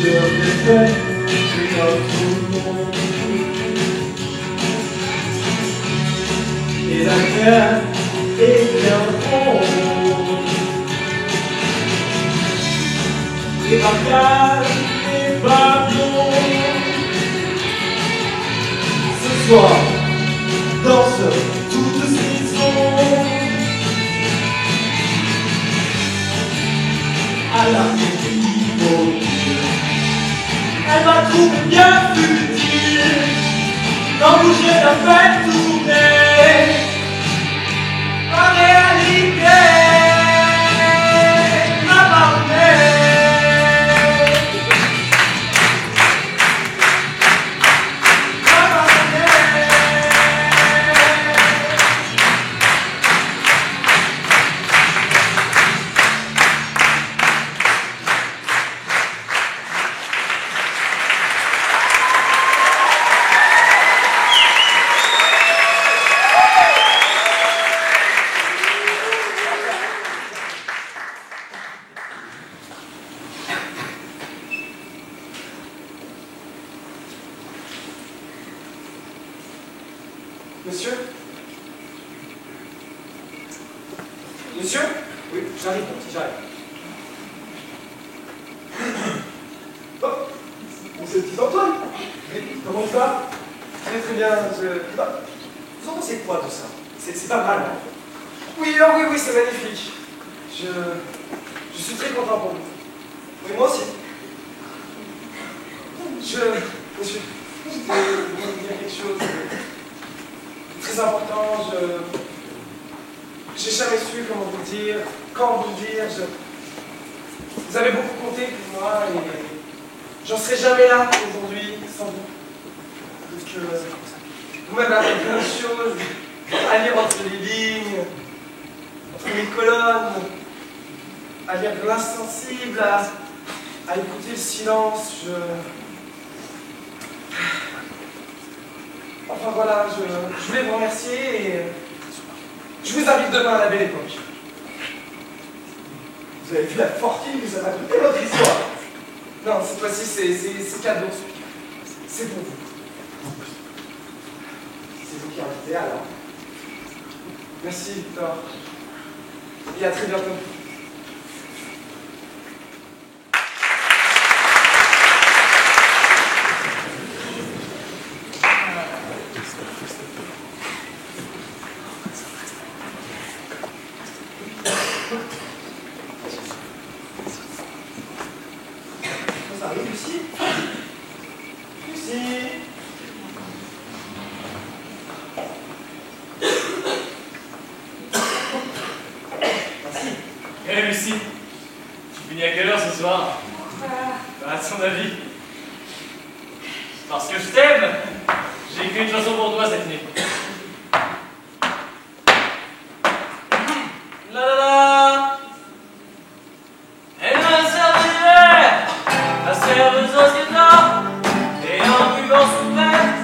[SPEAKER 15] Je rêvais de notre monde et la terre est bien ronde et Marianne n'est pas blonde. Ce soir, danse toute saison à la elle m'a trouvé bien futile, quand bouger la fête tourner, ma réalité m'a parlé.
[SPEAKER 9] Monsieur? Monsieur? Oui, j'arrive, mon petit, j'arrive. Oh, c'est le petit Antoine. Mais comment tu vas? Très très bien, vous en pensez quoi de ça? C'est pas mal, hein? Oui, oh, oui, c'est magnifique. Je suis très content pour vous. Oui, moi aussi. Monsieur, je voulais vous dire quelque chose de très important. J'ai jamais su comment vous le dire, quand vous le dire. Vous avez beaucoup compté pour moi et j'en serai jamais là aujourd'hui sans vous. Parce que vous m'avez appris plein de choses, à lire entre les lignes, entre les colonnes, à lire de l'insensible, à écouter le silence. Enfin voilà, je voulais vous remercier et je vous invite demain à la belle époque. Vous avez vu la fortune que ça m'a coûté votre histoire. Non, cette fois-ci, c'est cadeau. C'est pour vous. C'est vous qui invitez alors. Merci, Victor. Et à très bientôt. Ça arrive, Lucie? Lucie?
[SPEAKER 14] Hé Lucie, tu finis à quelle heure ce soir? À ton avis. Parce que je t'aime. J'ai écrit une chanson pour toi cette nuit. La la la. Elle m'a servi d'hiver, la serveuse aux yeux d'or, et en buvant son verre,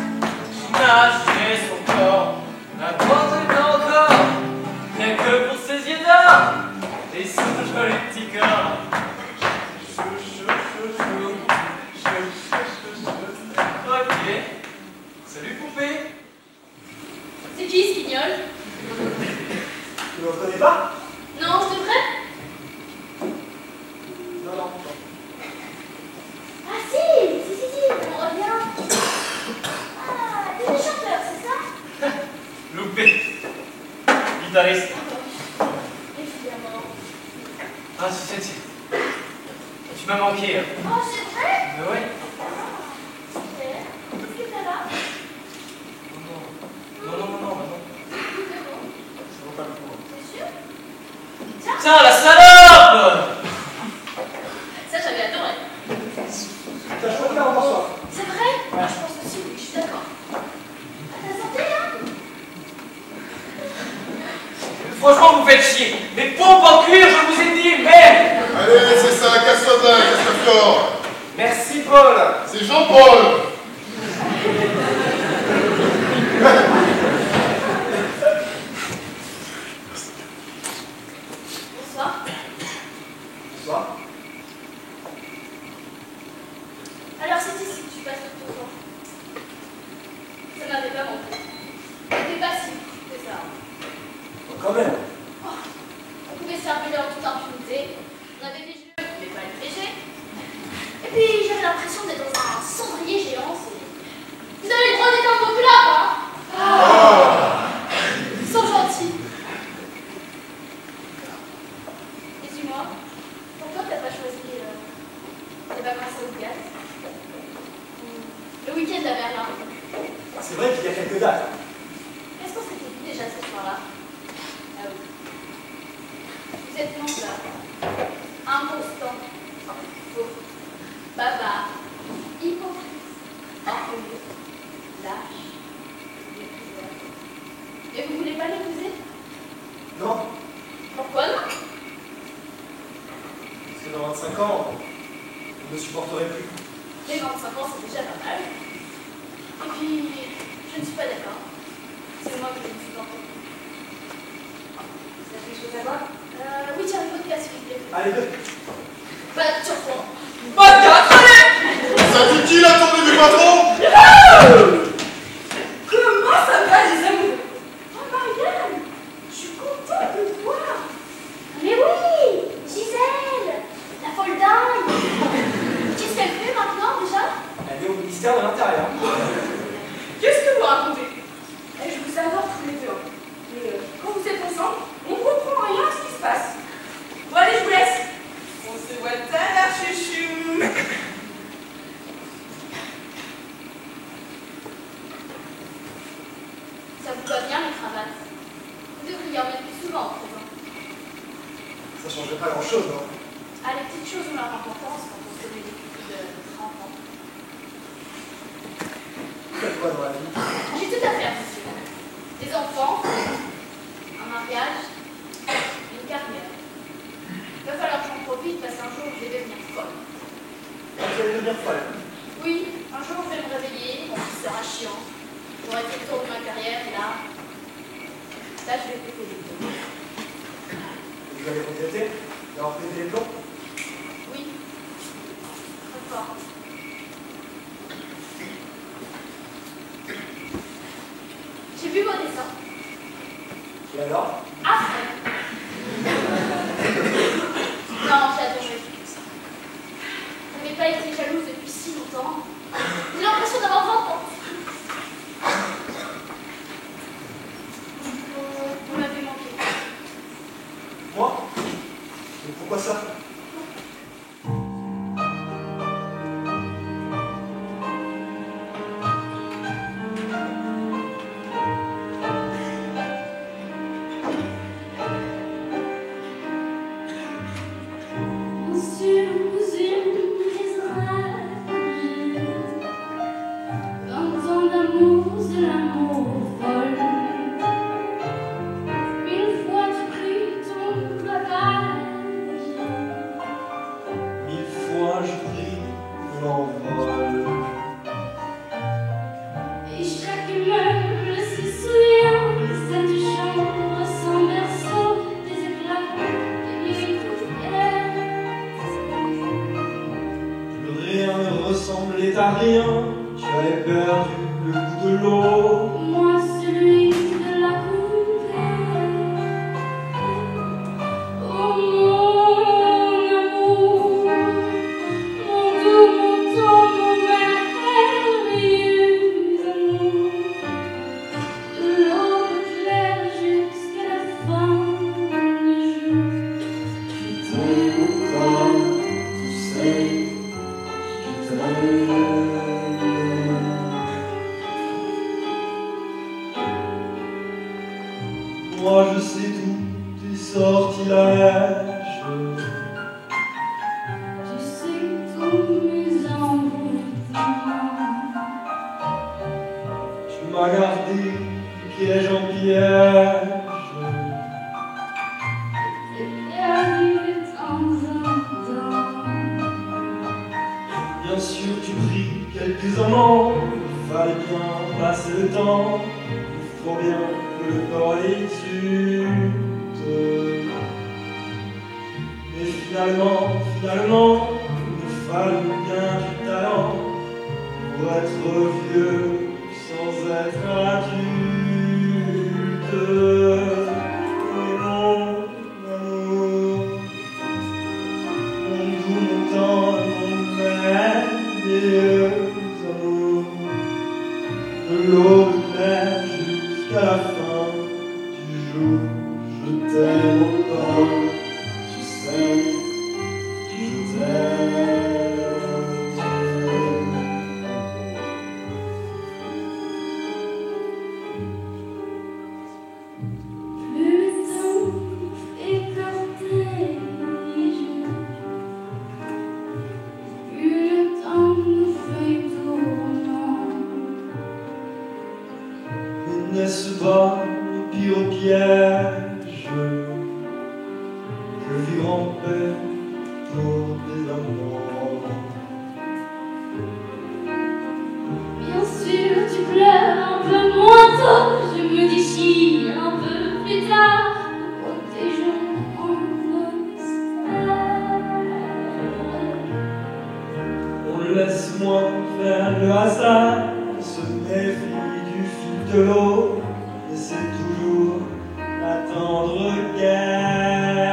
[SPEAKER 14] j'imaginais son corps, n'importe quoi encore, rien que pour ses yeux d'or, et son joli petit corps. Ok. Salut poupée.
[SPEAKER 7] C'est qui ce guignol?
[SPEAKER 9] Tu ne me reconnais pas?
[SPEAKER 7] Non, je te prête?
[SPEAKER 9] Non.
[SPEAKER 7] Ah si, on revient. Ah, t'es le chanteur, c'est ça?
[SPEAKER 14] Loupé. Guitariste.
[SPEAKER 7] Évidemment.
[SPEAKER 14] Ah, tu m'as manqué. Hein.
[SPEAKER 7] Oh, c'est vrai?
[SPEAKER 14] Mais ouais.
[SPEAKER 7] Super. Qu'est-ce que t'as là?
[SPEAKER 14] Non.
[SPEAKER 7] Ça
[SPEAKER 14] vaut pas le coup.
[SPEAKER 7] T'es sûr?
[SPEAKER 14] Tiens, la salope!
[SPEAKER 7] Ça, j'avais adoré.
[SPEAKER 9] T'as choisi un bonsoir.
[SPEAKER 7] C'est vrai? Moi, je pense aussi, oui, je suis d'accord. À ta santé, hein?
[SPEAKER 14] Franchement, vous faites chier. Les pompes en cuir, je vous ai dit, merde!
[SPEAKER 6] Allez, c'est ça, casse-toi de là, casse-toi.
[SPEAKER 9] Merci, Paul.
[SPEAKER 6] C'est Jean-Paul.
[SPEAKER 7] Bonsoir.
[SPEAKER 9] Bonsoir.
[SPEAKER 7] Alors, c'est ici que tu passes tout ton temps. Ça m'avait pas manqué. T'étais passif, c'est ça.
[SPEAKER 9] Quand même.
[SPEAKER 7] Oh, on pouvait se faire en toute impunité. On avait des jeux, mais pas les piéger. Et puis, j'avais l'impression d'être dans un cendrier géant. Vous avez le droit d'être un populaire, hein? Ils sont gentils. Et dis-moi, pourquoi t'as pas choisi les vacances au Gaz? Le week-end à Berlin.
[SPEAKER 9] C'est vrai qu'il y a quelques dates.
[SPEAKER 7] Qu'est-ce qu'on s'était dit déjà ce soir-là? Ah oui. Vous êtes menteur, inconstant, faux, bavard, hypocrite, orgueilleux, lâche, mépriseur. Et vous voulez pas l'épouser?
[SPEAKER 9] Non.
[SPEAKER 7] Pourquoi non?
[SPEAKER 9] Parce que dans 25 ans, je ne supporterai plus.
[SPEAKER 7] Les 25 ans, c'est déjà pas mal. Et puis, je ne suis pas d'accord. C'est moi qui ne suis pas d'accord. Ça fait quelque chose à voir? Oui, tiens, une autre casse, s'il vous plaît.
[SPEAKER 9] Allez, deux.
[SPEAKER 7] Bah, tu reprends.
[SPEAKER 6] Ça dit qui la tournée du patron?
[SPEAKER 5] Comment ça va, les amours?
[SPEAKER 9] mystère de l'intérieur.
[SPEAKER 16] Qu'est-ce que vous racontez? Je vous adore tous les deux. Mais quand vous êtes ensemble, on comprend rien à ce qui se passe. Bon, allez, je vous laisse. On se voit tout à l'heure, chouchou.
[SPEAKER 7] Ça vous va bien les cravates? Vous devriez en mettre plus souvent en présent.
[SPEAKER 9] Ça changerait pas grand-chose, non?
[SPEAKER 7] Ah, les petites choses ont leur importance quand on se met des coups de 30 ans.
[SPEAKER 9] Faites quoi dans la vie?
[SPEAKER 7] J'ai tout à faire, monsieur. Des enfants, un mariage, une carrière. Il va falloir que j'en profite parce qu'un jour je vais devenir folle.
[SPEAKER 9] Vous allez devenir folle?
[SPEAKER 7] Oui, un jour je vais me réveiller, mon fils sera chiant. J'aurai fait le tour de ma carrière et là je vais péter les plombs.
[SPEAKER 9] Vous allez regretter d'avoir pété les plombs?
[SPEAKER 7] Oui, très fort. J'ai vu vos dessins.
[SPEAKER 9] Et alors?
[SPEAKER 7] Après. Non, j'ai adoré. Je n'avais pas été jalouse depuis si longtemps. J'ai l'impression d'avoir 20 ans. Vous m'avez manqué.
[SPEAKER 9] Moi? Mais pourquoi ça?
[SPEAKER 15] Ressemblait à rien, tu avais perdu le goût de l'eau.
[SPEAKER 13] Moi, celui de la coupée. Oh mon amour, mon doux, mon tendre, mon merveilleux amour. De l'aube claire jusqu'à la fin du jour. Je t'aime encore, tu sais.
[SPEAKER 15] Moi je sais tout, tes sortilèges.
[SPEAKER 13] Tu sais tous mes envoûtements.
[SPEAKER 15] Tu m'as gardé de piège en piège.
[SPEAKER 13] Et perdu de temps en temps.
[SPEAKER 15] Bien sûr tu pris quelques amants. Il fallait bien passer le temps. Il faut bien que le corps exulte. Mais finalement, il fallait bien du talent pour être vieux sans être adulte. Et mon amour, mon doux, mon tendre, mon merveilleux amour, de l'aube claire jusqu'à la fin du jour, je t'aime encore, tu sais, je t'aime.
[SPEAKER 13] Le temps est cortège. Le temps nous fait tournant.
[SPEAKER 15] Mais n'est-ce pas le pire piège que vivre en paix pour des amants?
[SPEAKER 13] Bien sûr, tu pleures un peu moins tôt. Je me déchire un peu plus tard. Protégeons en nostalgie.
[SPEAKER 15] On laisse-moi faire le hasard, se méfie du fil de l'eau, et c'est toujours la tendre guerre.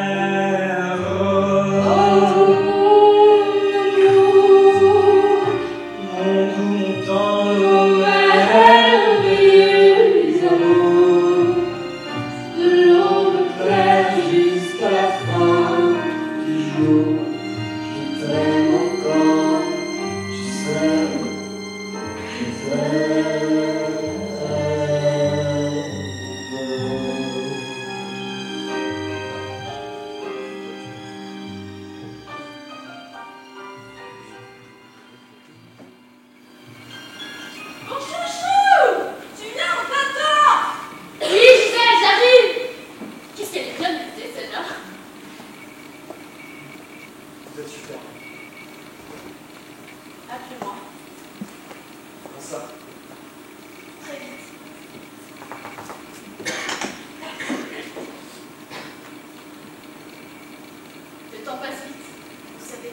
[SPEAKER 13] Oh mon amour,
[SPEAKER 15] mon tout mon temps, nos merveilleux amours, de l'aube claire jusqu'à la fin du jour. Je t'aime encore, tu sais, je t'aime.
[SPEAKER 16] Mon chouchou! Tu viens en plein temps!
[SPEAKER 7] Oui, Gisèle, j'arrive! Qu'est-ce qu'elle est bien notée, celle-là?
[SPEAKER 9] Vous êtes super.
[SPEAKER 16] Appelez-moi.
[SPEAKER 9] Comment ça?
[SPEAKER 16] Très vite.
[SPEAKER 7] Le temps passe vite, vous savez.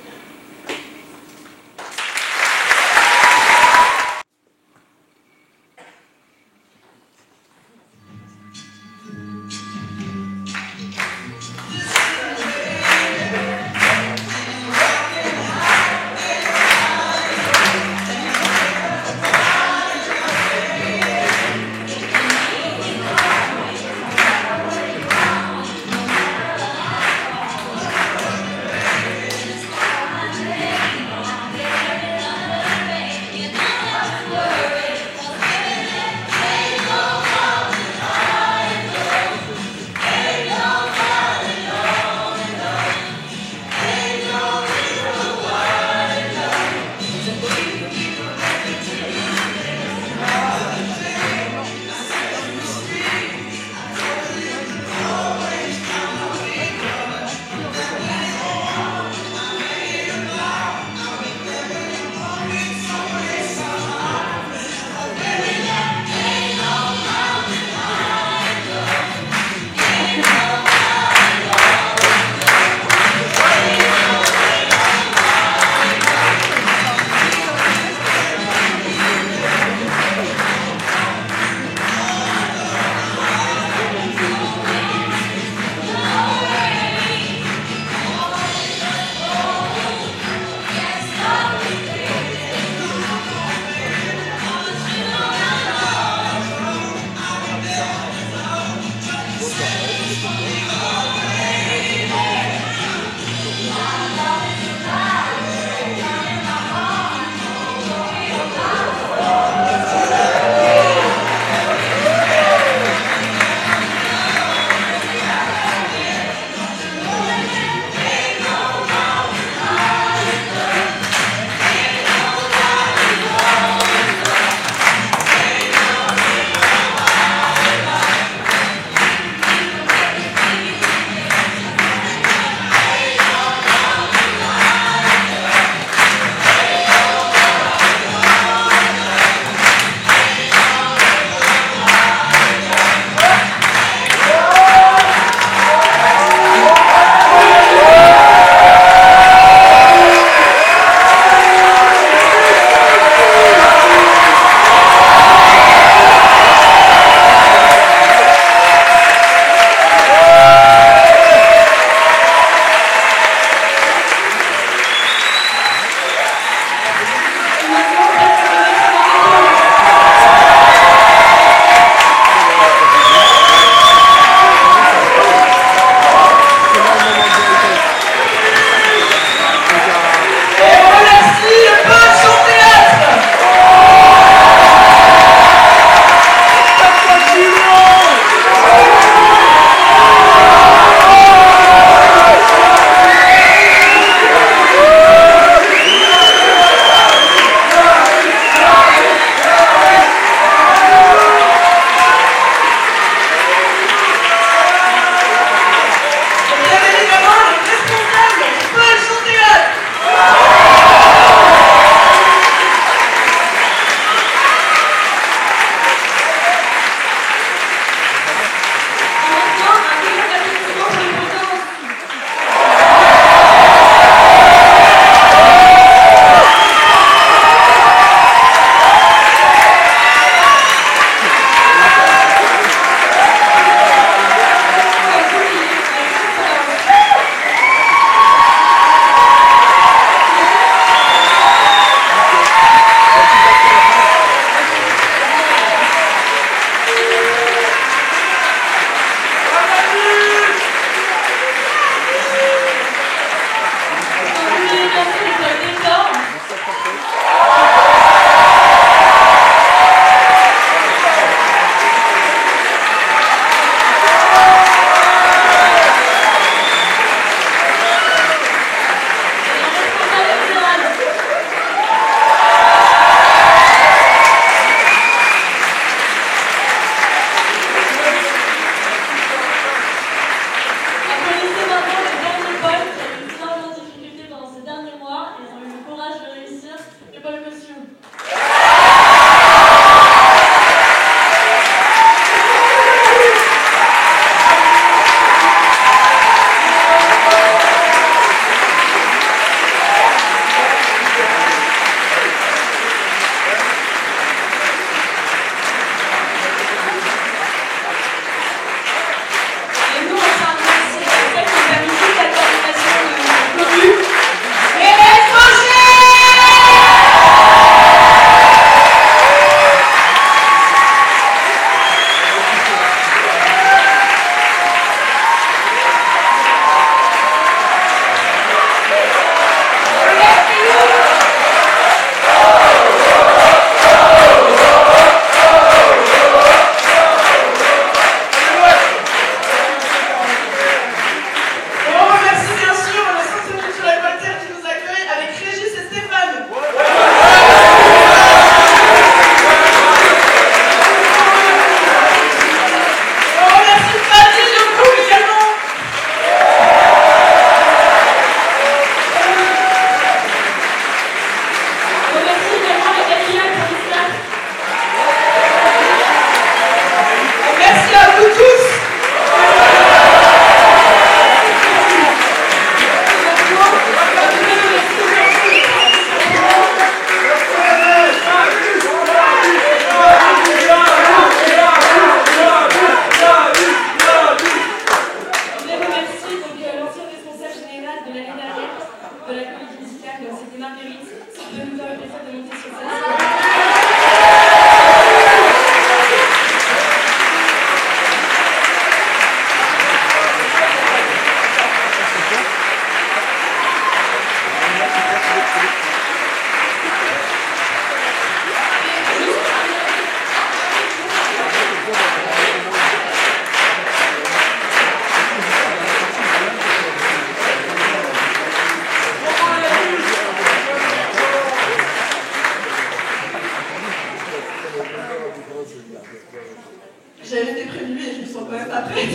[SPEAKER 3] J'avais été prévenue et je me sens quand même pas prête.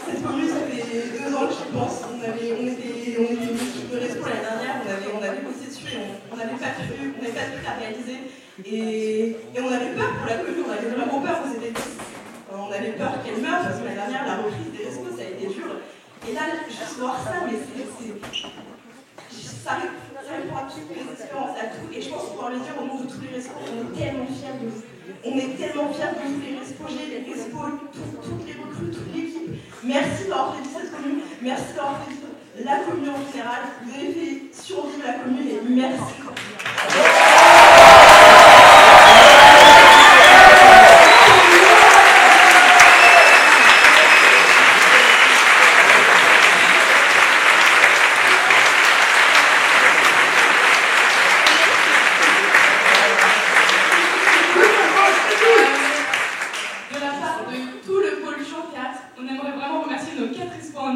[SPEAKER 3] Cette commune, ça fait 2 ans que j'y pense. On était une équipe de resto l'année dernière, on avait bossé dessus et on n'avait pas de truc à réaliser. Et on avait peur pour la commune, on avait vraiment peur, on était tous. On avait peur qu'elle meure parce que l'année dernière, la reprise des restos, ça a été dur. Et là, juste voir ça, mais ça répond à toutes les espérances, à tout. Et je pense pouvoir le dire au nom de tous les restos, on est tellement fiers de vous. On est tellement fiers de tous les restos, les restos, toutes les recrues, toute l'équipe. Merci d'avoir fait cette commune, merci d'avoir fait la commune en général. Vous avez fait survivre la commune et merci.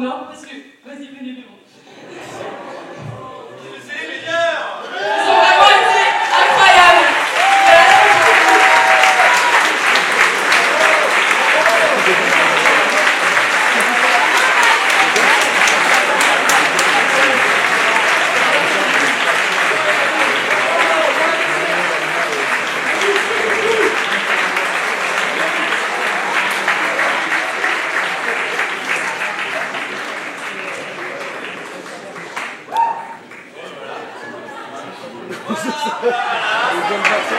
[SPEAKER 16] Parce que, vas-y, venez devant.
[SPEAKER 10] C'est les meilleurs!
[SPEAKER 16] Ils sont vraiment été incroyables!
[SPEAKER 15] Ils veulent faire ça,